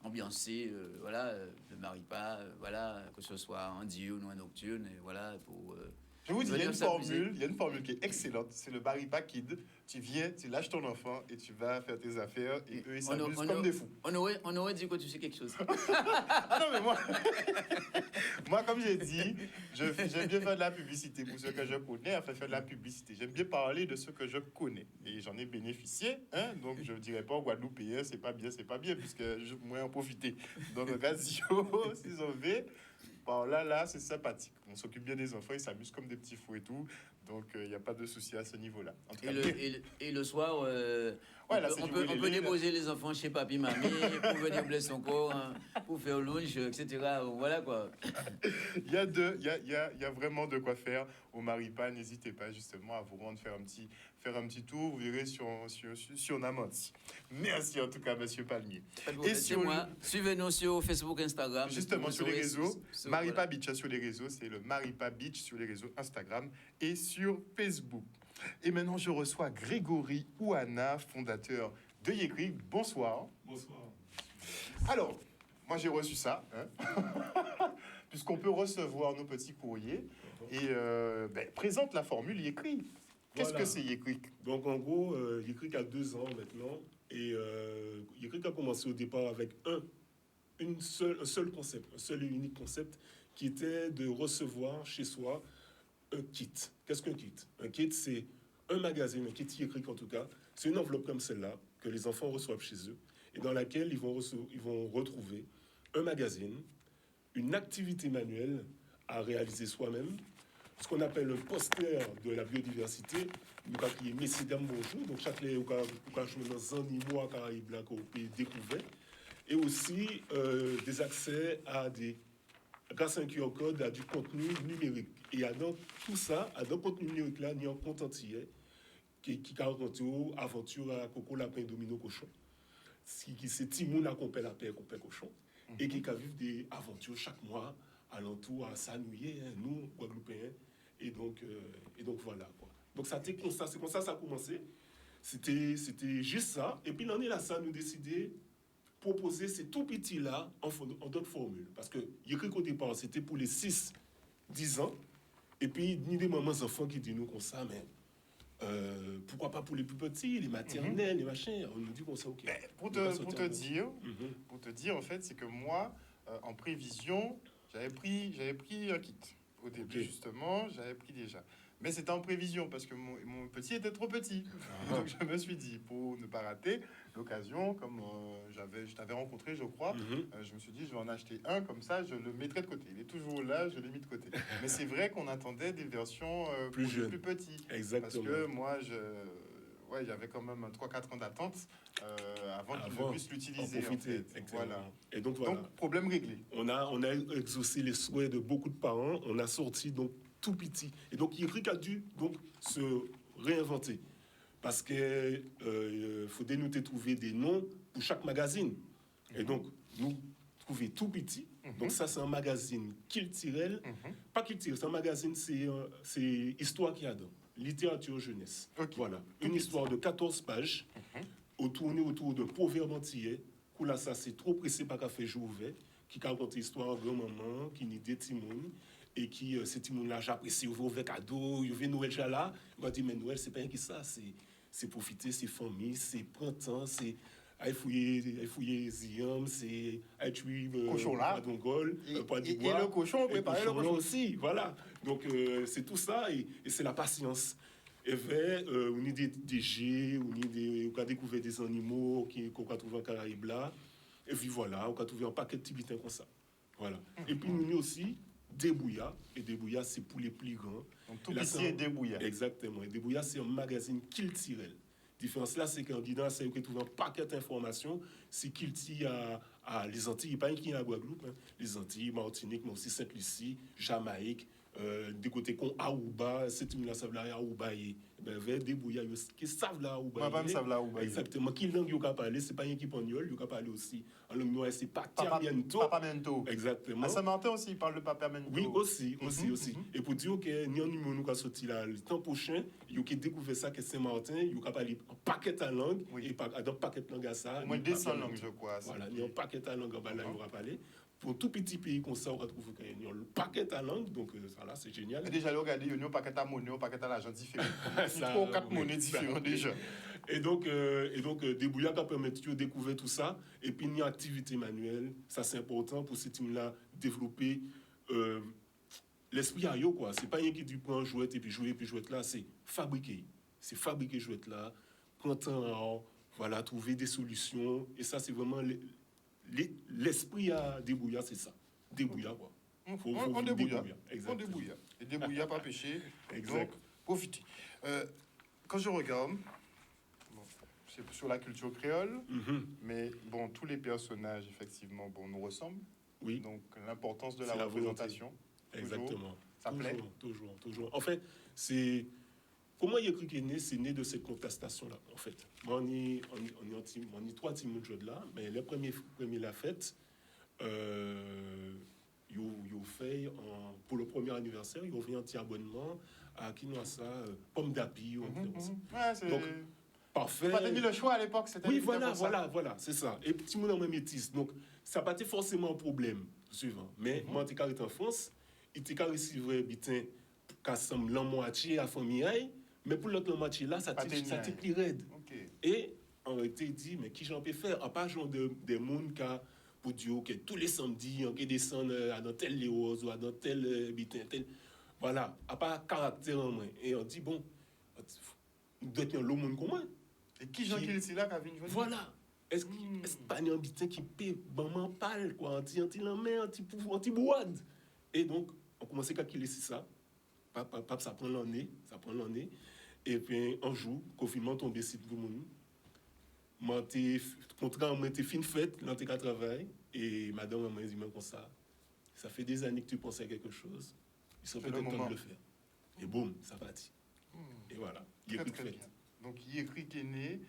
ambiancer, le Maripa, voilà, que ce soit en diurne ou en nocturne, et voilà, pour... Je vous dis, venir s'amuser. il y a une formule qui est excellente. C'est le Maripa Kid. Tu viens, tu lâches ton enfant et tu vas faire tes affaires. Et eux, ils s'amusent comme des fous. On aurait dit que tu sais quelque chose. Ah non, mais moi, comme j'ai dit, j'aime bien faire de la publicité pour ceux que je connais. Enfin, faire de la publicité. J'aime bien parler de ceux que je connais. Et j'en ai bénéficié. Hein, donc, je ne dirais pas au Guadeloupéen, c'est pas bien, puisque je pourrais en profiter. Donc, radio, s'ils ont vu, bon, là, c'est sympathique. On s'occupe bien des enfants, ils s'amusent comme des petits fous et tout. Donc, il n'y a pas de souci à ce niveau-là. En tout cas, Et le soir, là, c'est on jouer peut les lits, là. déposer les enfants chez papy, mamie, pour venir blesser son corps, hein, pour faire lunch, etc. Voilà quoi. Il y a vraiment de quoi faire au Maripa. N'hésitez pas justement à vous rendre faire un petit tour. Vous verrez sur Namanti. Merci en tout cas, Monsieur Palmier. Et sur moi, suivez-nous sur Facebook, Instagram. Justement, sur les réseaux, Maripa voilà. Beach sur les réseaux, c'est le Maripa Beach sur les réseaux Instagram et sur Facebook. Et maintenant, je reçois Grégory Ouana, fondateur de Yékri. Bonsoir. Bonsoir. Alors, moi j'ai reçu ça, hein, puisqu'on peut recevoir nos petits courriers. Et présente la formule Yékri. Qu'est-ce que c'est Yékri? Donc en gros, Yékri a 2 ans maintenant. Et Yékri a commencé au départ avec un seul concept, un seul et unique concept, qui était de recevoir chez soi un kit. Qu'est-ce qu'un kit? Un kit, c'est un magazine, un kit Yékri en tout cas. C'est une enveloppe comme celle-là que les enfants reçoivent chez eux et dans laquelle ils vont retrouver un magazine, une activité manuelle à réaliser soi-même, ce qu'on appelle le poster de la biodiversité. Nous avons crié Messi Dame Bonjour, donc chaque les jouer dans un animaux à Caraïbes là qu'on peut découvrir, et aussi des accès à grâce à un QR code, à du contenu numérique. Et dans tout ça, à dans contenu numérique là, il y a un compte entier qui raconte aventure à Coco Lapin Domino Cochon. C'est Timoun à Compé Lapin Compé Cochon. Et qui vivent des aventures chaque mois alentour à Sanouye, hein, nous, Guadeloupéens. Et donc voilà, quoi. Donc c'est comme ça ça a commencé. C'était juste ça. Et puis l'année là, ça nous décidé proposer ces tout petits là en d'autres formules. Parce que Yékri qu'au départ, c'était pour les 6-10 ans. Et puis, ni des mamans enfants qui disent nous comme ça, mais pourquoi pas pour les plus petits, les maternelles, les machins. On nous dit qu'on sait, ok. Pour te dire, en fait, c'est que moi, en prévision, j'avais pris un kit. Au début, justement, j'avais pris déjà. Mais c'était en prévision parce que mon petit était trop petit. Donc je me suis dit, pour ne pas rater l'occasion, comme je t'avais rencontré, je crois, je me suis dit, je vais en acheter un, comme ça, je le mettrai de côté. Il est toujours là, je l'ai mis de côté. Mais c'est vrai qu'on attendait des versions plus petits. Exactement. Parce que moi, j'avais quand même 3-4 ans d'attente avant qu'ils ne puissent l'utiliser. En fait. Voilà. Et donc, voilà. Donc, problème réglé. On a exaucé les souhaits de beaucoup de parents. On a sorti donc tout petit. Et donc, Yékri a dû donc se réinventer. Parce qu'il faut dénoter, trouver des noms pour chaque magazine. Et donc, nous trouver tout petit. Donc, ça, c'est un magazine culturel. Pas culturel, c'est un magazine, c'est histoire qu'il y a dedans. Littérature jeunesse. Voilà. Une histoire de 14 pages, tournée autour de proverbes antillais. Là, ça, c'est trop pressé par café Jouvet, qui raconte l'histoire de grand-maman, qui n'est des timons. Et qui, ces timons-là, j'apprécie, ils vont cadeau, ils vont Noël, là. On va dire, mais Noël, c'est pas rien que ça. C'est profiter, c'est famille, c'est printemps, c'est aller fouiller Ziam, c'est aller tuer cochon là. Dongol, et le cochon, préparer le cochon aussi. Voilà. Donc, c'est tout ça et c'est la patience. Et on a des jets, on a découvert des animaux qu'on a trouvé en Caraïbes là. Et puis voilà, on a trouvé un paquet de petits bitins comme ça. Voilà. Et puis, nous avons aussi Débouya, et Débouya, c'est pour les plus grands. Donc, tout petit est Débouya. Exactement. Et Débouya, c'est un magazine culturel. La différence là, c'est qu'en disant, c'est que tu trouves un paquet d'informations. C'est Kilti à les Antilles, pas qui à Guadeloupe, hein. Les Antilles, Martinique, mais aussi Sainte-Lucie, Jamaïque, des côtés qu'on Aouba, c'est une la savla Aouba et vers Débouya, qui savent là Aouba. Papa me savent là Aouba. Exactement. Qui langue yo ka parler, c'est pas rien qui pagnol, yo ka parler aussi. En langue noire, c'est Papiamento. Papamento. Exactement. À Saint-Martin aussi, il parle de Papamento. Oui, aussi. Et pour dire que ni en numéro nous sorti là le temps prochain, yo qui découvert ça que Saint-Martin, yo ka parler un paquet de langue et dans paquet de langue à ça. Au moins 200 langues, je crois. Voilà, il y a un paquet de langue là, on va parler. Pour tout petit pays comme ça, on va trouver qu'il y a le paquet de langue, donc ça là, c'est génial. Mais déjà, regardez, il y a un paquet de monnaie, un paquet d'argent différent. Il y a 3 ou 4 monnaies différentes déjà. Et donc Débouya qui permet de découvrir tout ça. Et puis, une activité manuelle, ça c'est important pour ces teams-là, développer l'esprit à eux, quoi. C'est pas rien qui dit prendre jouette et puis jouer là, c'est fabriquer. C'est fabriquer jouette là, prendre temps, voilà, trouver des solutions. Et ça, c'est vraiment l'esprit à Débouya, c'est ça. Débouya, quoi. On débouilla. Exactement. On débouilla. Et débouilla, pas péché. Exact. Profiter. Quand je regarde, bon, c'est sur la culture créole, mais bon, tous les personnages, effectivement, bon, nous ressemblent. Oui, Donc, l'importance de la C'est la volonté. représentation. exactement. Ça plaît. Toujours. En fait, c'est... Comment il écrit qu'il est né, c'est né de cette contestation-là, en fait. Moi, on y trois petits mots de là, mais le premier la fête, ils fait pour le premier anniversaire, ils ont fait un petit abonnement à qui nous a ça, pomme d'api, Ouais, c'est... Donc, parfait. Pas mis le choix à l'époque, c'était... Oui, évidemment ça. voilà, c'est ça. Et petit monde en même métis. Donc, ça n'a pas été forcément un problème suivant. Mais moi, quand j'étais en France, il était carré si vrai, bitin, qu'à semble la moitié à famille, mais pour l'autre moitié là, ça t'est plus raide. Ok. Et on a été dit, mais qui j'en peux faire? À part genre des mondes qui pour dire que tous les samedis, on descend dans tel Léos ou dans tel bitin, tel. Voilà, à part caractère en main. Et on dit, bon, nous devons être le monde commun. Et qui Jean Kilsi là qui a vu une Voilà. Est-ce que pas un bitin qui paie maman pâle, quoi, anti-bouade. Et donc, on commençait à qu'il laisse ça. Papa, ça prend l'année. Et puis, un jour, confinement tombé sur tout le monde. Moi, contrairement, t'es fin fête, là, t'es qu'à travail. Et madame m'a dit, comme ça fait des années que tu pensais à quelque chose. Il serait peut-être temps de le faire. Et boum, ça partit. Et voilà, il écrit très fête. bien. Donc, il écrit qui est né,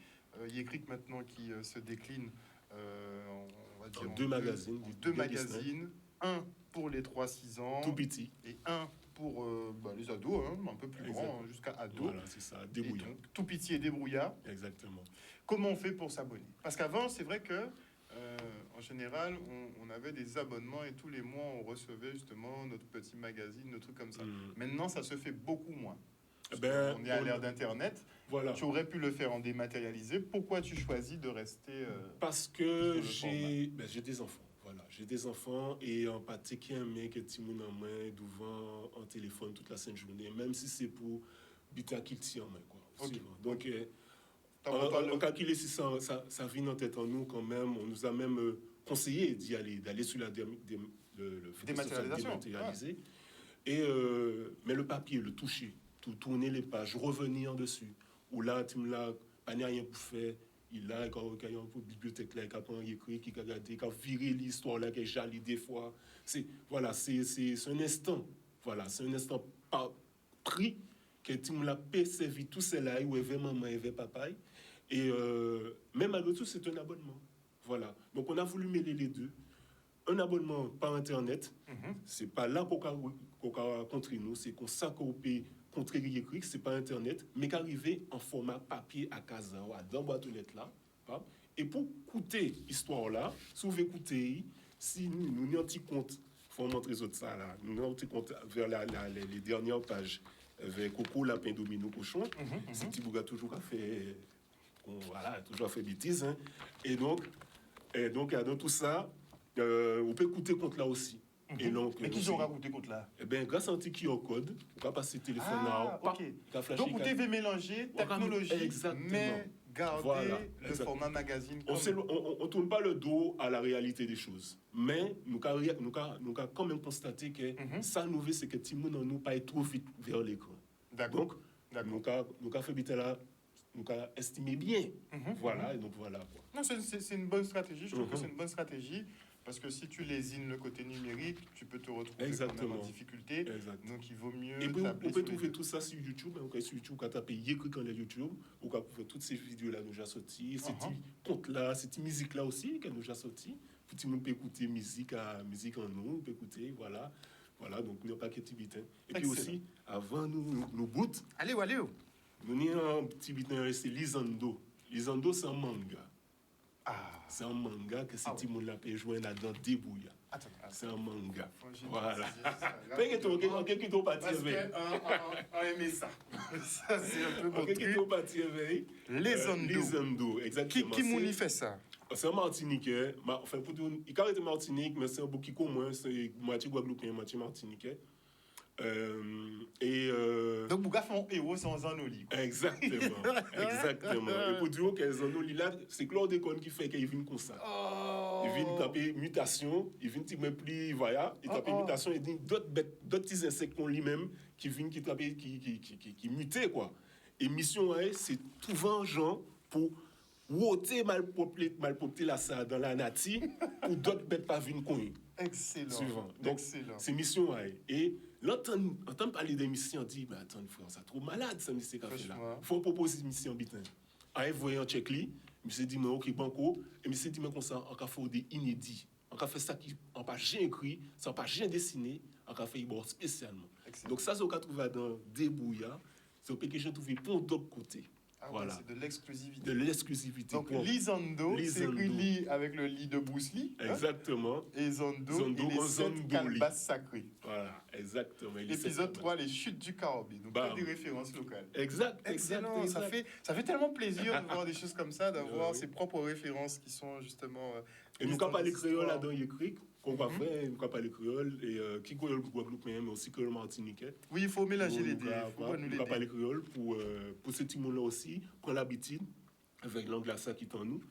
il écrit que maintenant qui se décline, on va dire, En deux magazines. Deux magazines, un pour les 3-6 ans Tout petit. et un pour les ados, un peu plus grands, jusqu'à ados. Voilà, c'est ça, débrouillant. Et donc, tout petit et débrouillard. Exactement. Comment on fait pour s'abonner? Parce qu'avant, c'est vrai que, en général, on avait des abonnements et tous les mois, on recevait justement notre petit magazine, nos trucs comme ça. Maintenant, ça se fait beaucoup moins. On est à l'ère d'Internet. Voilà. Tu aurais pu le faire en dématérialisé. Pourquoi tu choisis de rester Parce que sur j'ai des enfants. Voilà, j'ai des enfants et en particulier un mec qui est en main devant un téléphone toute la sainte journée, même si c'est pour bita qu'il tient en main, quoi. Ok. Donc, on calcule si ça vient en tête en nous quand même. On nous a même conseillé d'aller sur le dématérialisé. Et mais le papier, le toucher, tourner les pages, revenir dessus. Ou là, tu me l'as pas rien pour faire. Il a quand il y a une bibliothèque là, il écrit, qui a regardé, qui a viré l'histoire là, qui a jalé des fois. C'est un instant. Voilà, c'est un instant pas pris que tu me l'as servi tout cela, où avait maman, où avait papa. Et même malgré tout, c'est un abonnement. Voilà. Donc on a voulu mêler les deux. Un abonnement par Internet, c'est pas là qu'on a contre nous, c'est qu'on sait qu'on peut contrer écrit, c'est pas Internet, mais qu'arriver en format papier à casa, dans boîte aux lettres là. Et pour écouter l'histoire là, si vous écoutez, si nous n'avons un petit compte, faut montrer les autres ça là, nous avons un petit compte vers les dernières pages, avec Coco, Lapin, Domino, Cochon, c'est petit bouga toujours a fait, voilà, toujours fait bêtises, hein. Et donc, dans tout ça, on peut écouter compte là aussi. Et donc, mais qui ont raconté compte là? Eh bien, grâce à un petit code, on va passer le téléphone là. Ok. Donc, vous devez mélanger technologie, mais garder le format magazine. On ne tourne pas le dos à la réalité des choses. Mais nous avons quand même constaté que ça nous veut, c'est que Timon ne nous pas trop vite vers l'écran. D'accord. Donc, nous avons fait vite là. Nous avons estimé bien. Voilà, et donc voilà. Quoi. Non, c'est une bonne stratégie. Je trouve que c'est une bonne stratégie. Parce que si tu lésines le côté numérique, tu peux te retrouver quand même en difficulté. Donc il vaut mieux. Et puis, on peut trouver tout ça sur YouTube. Sur YouTube, quand tu as payé quand les YouTube, on peut trouver toutes ces vidéos-là nous déjà sorties. Ces comptes-là, cette musique-là aussi qu'elle nous a sorti. Tout le monde peut écouter musique en nous, on peut écouter, voilà. Voilà, donc il n'y a pas que petit bitin. Et puis aussi, avant nous boot. Allez. Nous avons un petit bitin, c'est Lisando. Lisando, c'est un manga. C'est un manga que ce petit monde-là peut jouer là-dedans, débrouille. C'est un manga. Voilà. Quelqu'un qui t'a parti avec. On aimait ça. Ça, c'est un peu mon truc. Quelqu'un qui t'a parti avec. Les Ando, exactement. Qui m'y fait ça? C'est un Martiniquais. Enfin, il carré de Martinique, mais c'est un beaucoup moins. C'est moitié Guadeloupéen, moitié Martiniquais. Donc, Bouga fait un héros sans Zanoli. Exactement. Exactement. Et pour dire que Zanoli là, c'est chlordécone qui fait qu'il vient comme ça. Oh. Il vient taper mutation, il vient même plus, voilà, il tape mutation, il dit d'autres bêtes, d'autres petits insectes qu'on lui-même qui viennent qui taper, qui mutent, quoi. Et mission, ouais, c'est trouver un genre pour ôter malpopter la ça dans la nature pour d'autres bêtes pas venir connaître. Excellent. Suivant. Donc, excellent. c'est mission, ouais. Et l'entendre parler des missions, on dit, mais attends, frère, ça trop malade, ça, mission qu'a fait là. Faut proposer une mission, bitin. Aïe, voyez un check-li, monsieur dit, mais ok, banco, et monsieur dit, mais comme ça, on a fait des inédits. On a fait ça qui, on pas rien écrit, ça pas rien dessiné, on a fait bon spécialement. Excellent. Donc ça, c'est ce qu'on trouve dans Débouilla, c'est que je trouve pour d'autres côtés. Ah voilà. Ouais, c'est de l'exclusivité. De l'exclusivité. Donc, Lisando, c'est écrit Lee avec le lit de Bruce Lee. Exactement. Et Zondo, et les 7 calebasses sacrées. Voilà, exactement. Épisode 3, les chutes du Caraïbe. Donc, des références locales. Exact. Excellent. Exact. Ça fait tellement plaisir de voir des choses comme ça, d'avoir ses propres références qui sont justement... et nous, quand on parle créole là-dedans, il y a écrit qu'on va faire, nous, quand on parle créole, et qui créole pour Guadeloupe, mais aussi créole martiniquais. Oui, il faut mélanger les deux. Nous, on parle créole pour ce petit monde-là aussi, prendre l'habitude, avec l'anglais ça qui est en nous.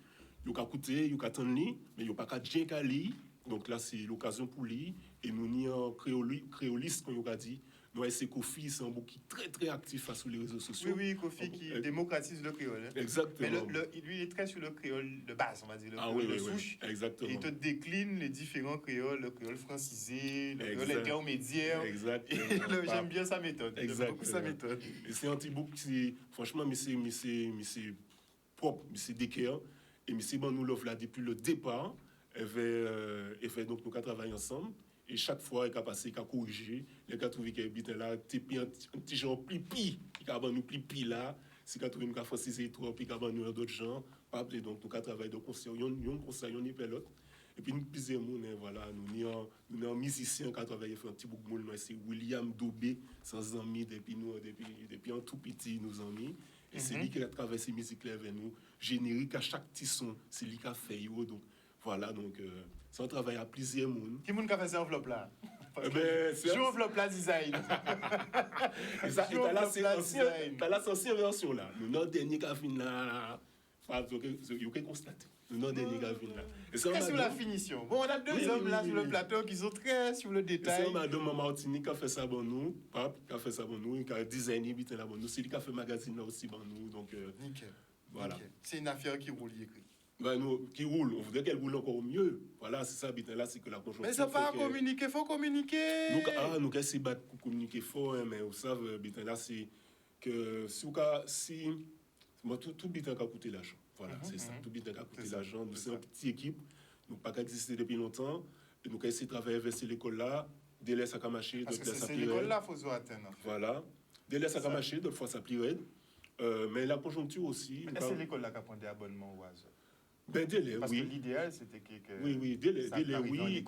Il y a écouter, il y a attendre, mais il n'y a pas qu'à bien qu'à lire. Donc là, c'est l'occasion pour lire. Et nous, ni en créoliste, comme on a dit, nous, c'est Kofi, c'est un mot qui est très, très actif sur les réseaux sociaux. Oui, Kofi qui démocratise le créole. Hein. Exactement. Mais lui, il est très sur le créole de base, on va dire, le créole de souche. Exactement. Et il te décline les différents créoles, le créole francisé, le créole intermédiaire. Exactement. J'aime bien sa méthode. J'aime beaucoup sa méthode. Et c'est un petit book qui, franchement, mais c'est propre, mais c'est décaire. Et mais c'est bon, nous l'offre là depuis le départ. Et fait donc nous travaillons ensemble. Et chaque fois, il a passé, il a corrigé. Il a trouvé qu'il y a là, un petit genre plipi. Il a nous plipi là. Si il a trouvé nous a francisé trop, puis il a nous d'autres gens. Et donc nous travaillons de concert. Il y a un concert, il y a pilote. Et puis nous plusieurs monde, voilà, nous sommes musiciens qui travaillent fait un petit bout de monde. C'est William Dobé, sans amis depuis un tout petit nous amis. Et c'est lui qui a travaillé ces musiques-là avec nous. Générique à chaque petit son, c'est lui qui a fait. Donc voilà, donc c'est un travail à plusieurs monde. Qui monde qui a fait cette enveloppe là? C'est une enveloppe là design. Et ça, t'as la ancienne version là. Nous notre dernier qui a fini là, vous pouvez constater. Nous notre dernier qui a fini là. Très sur la finition. Bon, on a deux hommes là sur le plateau qui sont très sur le détail. C'est madame Martinique qui a fait ça pour nous, Pape qui a fait ça pour nous, qui a designé vite là pour nous. C'est lui qui a fait magazine là aussi pour nous. Donc nickel. Voilà. Nickel. C'est une affaire qui roule, écrit. Nous, qui roule, on voudrait qu'elle roule encore mieux. Voilà, c'est ça, là, c'est que la conjoncture. Mais ça pas communiquer, il faut communiquer. Nous, qu'est-ce que c'est pour communiquer fort, hein, mais vous savez, là, c'est que si moi, tout bitin qui a coûté l'argent. Voilà, c'est ça, tout bitin qui a coûté l'argent. Nous, c'est une petite équipe, nous pas existé depuis longtemps, et nous, essayé de travailler vers l'école là, délai ça a marché, d'autres fois ça c'est l'école là, il faut atteindre. Voilà, délai ça a marché, d'autres fois ça plirait. Mais la conjoncture aussi. Est-ce que c'est l'école là qui a pris des abonnements au hasard? Ben, délai, parce que l'idéal, c'était que oui, délai, oui.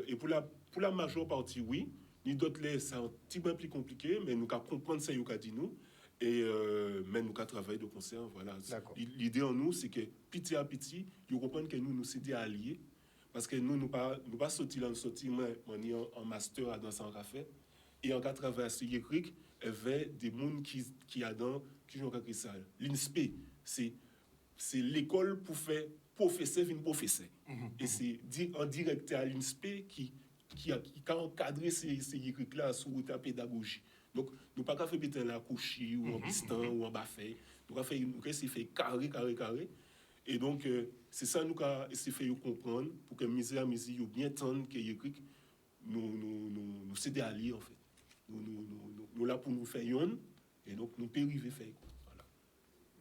Et pour la majeure partie, oui. Ni d'autres, c'est un petit peu plus compliqué, mais nous qu'à comprendre ça, nous qu'à dire nous. Et mais nous qu'à travailler de concert, voilà. L'idée en nous, c'est que petit à petit, nous comprenons que nous c'est des alliés. Parce que nous pas sortir là, nous sortir en master dans un café. Et en cas de travail sur l'écrit, il y avait des gens qui a dans, qui ont écrit ça. L'INSPE, c'est l'école pour faire professeur vin professeur. Et c'est un directeur à l'INSPE qui a encadré ces écrits-là sur la pédagogie. Donc, nous pas qu'à faire péter la couchi ou en piston ou en bafé. Nous avons fait carré. Et donc, c'est ça nous avons essayé de comprendre pour que misère bien tendre que écrit nous c'est à lire en fait. Nous là pour nous faire yon et donc nous peut arriver faire.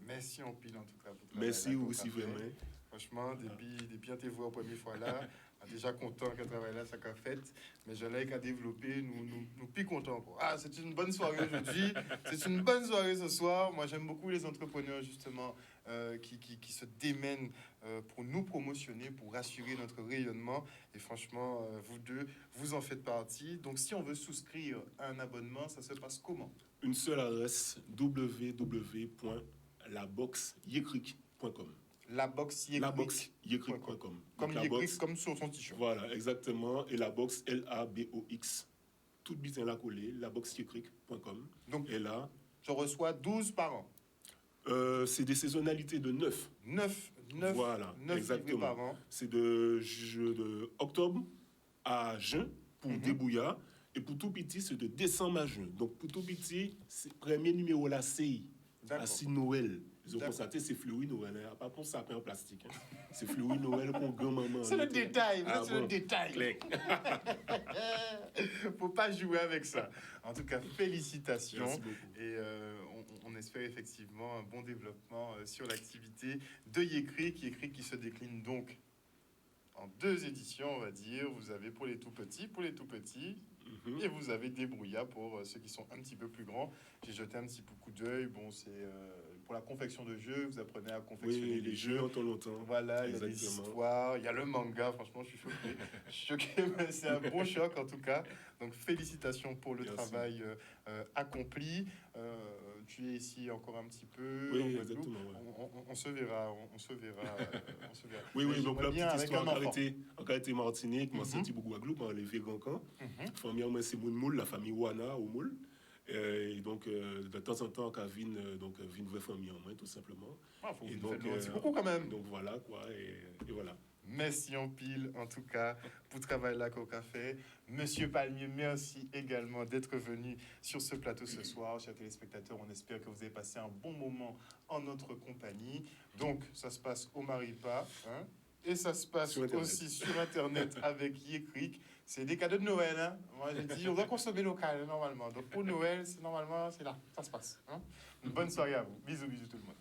Merci en pile en tout cas. Merci aussi vraiment. Franchement, depuis on te voit la première fois là, on est déjà content que travail là, ça qu'a fait. Mais je l'ai qu'à développer, nous plus contents. Ah, c'est une bonne soirée aujourd'hui. C'est une bonne soirée ce soir. Moi, j'aime beaucoup les entrepreneurs justement qui se démènent pour nous promotionner, pour assurer notre rayonnement. Et franchement, vous deux, vous en faites partie. Donc, si on veut souscrire à un abonnement, ça se passe comment? Une seule adresse, www.laboxyekrik.com. Laboxyekrik.com. Comme Yekrik, comme sur son t-shirt. Voilà, exactement. Et la box, Labox. tout bitin la collé, laboxycric.com. Donc, Et là, je reçois 12 par an. c'est des saisonnalités de 9. 9 Voilà, 9 exactement. par an. C'est de octobre à juin pour débouillard. Et pour tout petit, c'est de décembre à juin. Donc pour tout petit, c'est premier numéro là, c'est D'accord. à Noël. Ils ont D'accord. constaté, c'est Fleury Noël. Hein. Pas pour sapin en plastique. Hein. C'est Fleury Noël pour grand-maman. C'est le détail, c'est le bon. détail. Clic. Faut pas jouer avec ça. En tout cas, félicitations. Merci beaucoup. Et on espère effectivement un bon développement sur l'activité de Yécric. Yécric qui se décline donc en 2 éditions, on va dire. Vous avez pour les tout petits, et vous avez Débrouillat pour ceux qui sont un petit peu plus grands. J'ai jeté un petit coup d'œil. Bon, c'est pour la confection de jeux. Vous apprenez à confectionner Oui, les les jeux. jeux en temps longtemps. Voilà, il y a des Exactement. histoires, il y a le manga. Franchement, je suis choqué. Je suis choqué, mais c'est un bon choc en tout cas. Donc, félicitations pour le Merci. travail accompli. Tu es ici encore un petit peu. Oui, en Guadeloupe. exactement. Ouais. On se verra, on se verra. Oui, Mais donc j'aimerais la bien petite avec histoire un enfant. en qualité Martinique, moi Mhm. c'est Thibaut Guadeloupe, on levé grand camp. Mhm. Famille, moi c'est Moule, la famille Wana au Moule. Et donc, de temps en temps, quand vient une vraie famille en moins, tout simplement. Ah, faut Et vous donc, faire un petit coucou quand même. Donc voilà, quoi, et voilà. Merci en pile, en tout cas, pour le travail là qu'on a fait. Monsieur Palmier, merci également d'être venu sur ce plateau ce soir. Chers téléspectateurs, on espère que vous avez passé un bon moment en notre compagnie. Donc, ça se passe au Maripa, hein, et ça se passe Sur Internet. aussi sur Internet avec Yécric. C'est des cadeaux de Noël. Hein. Moi, j'ai dit, on doit consommer local, normalement. Donc, pour Noël, normalement, c'est là, ça se passe. Hein. Une bonne soirée à vous. Bisous, bisous tout le monde.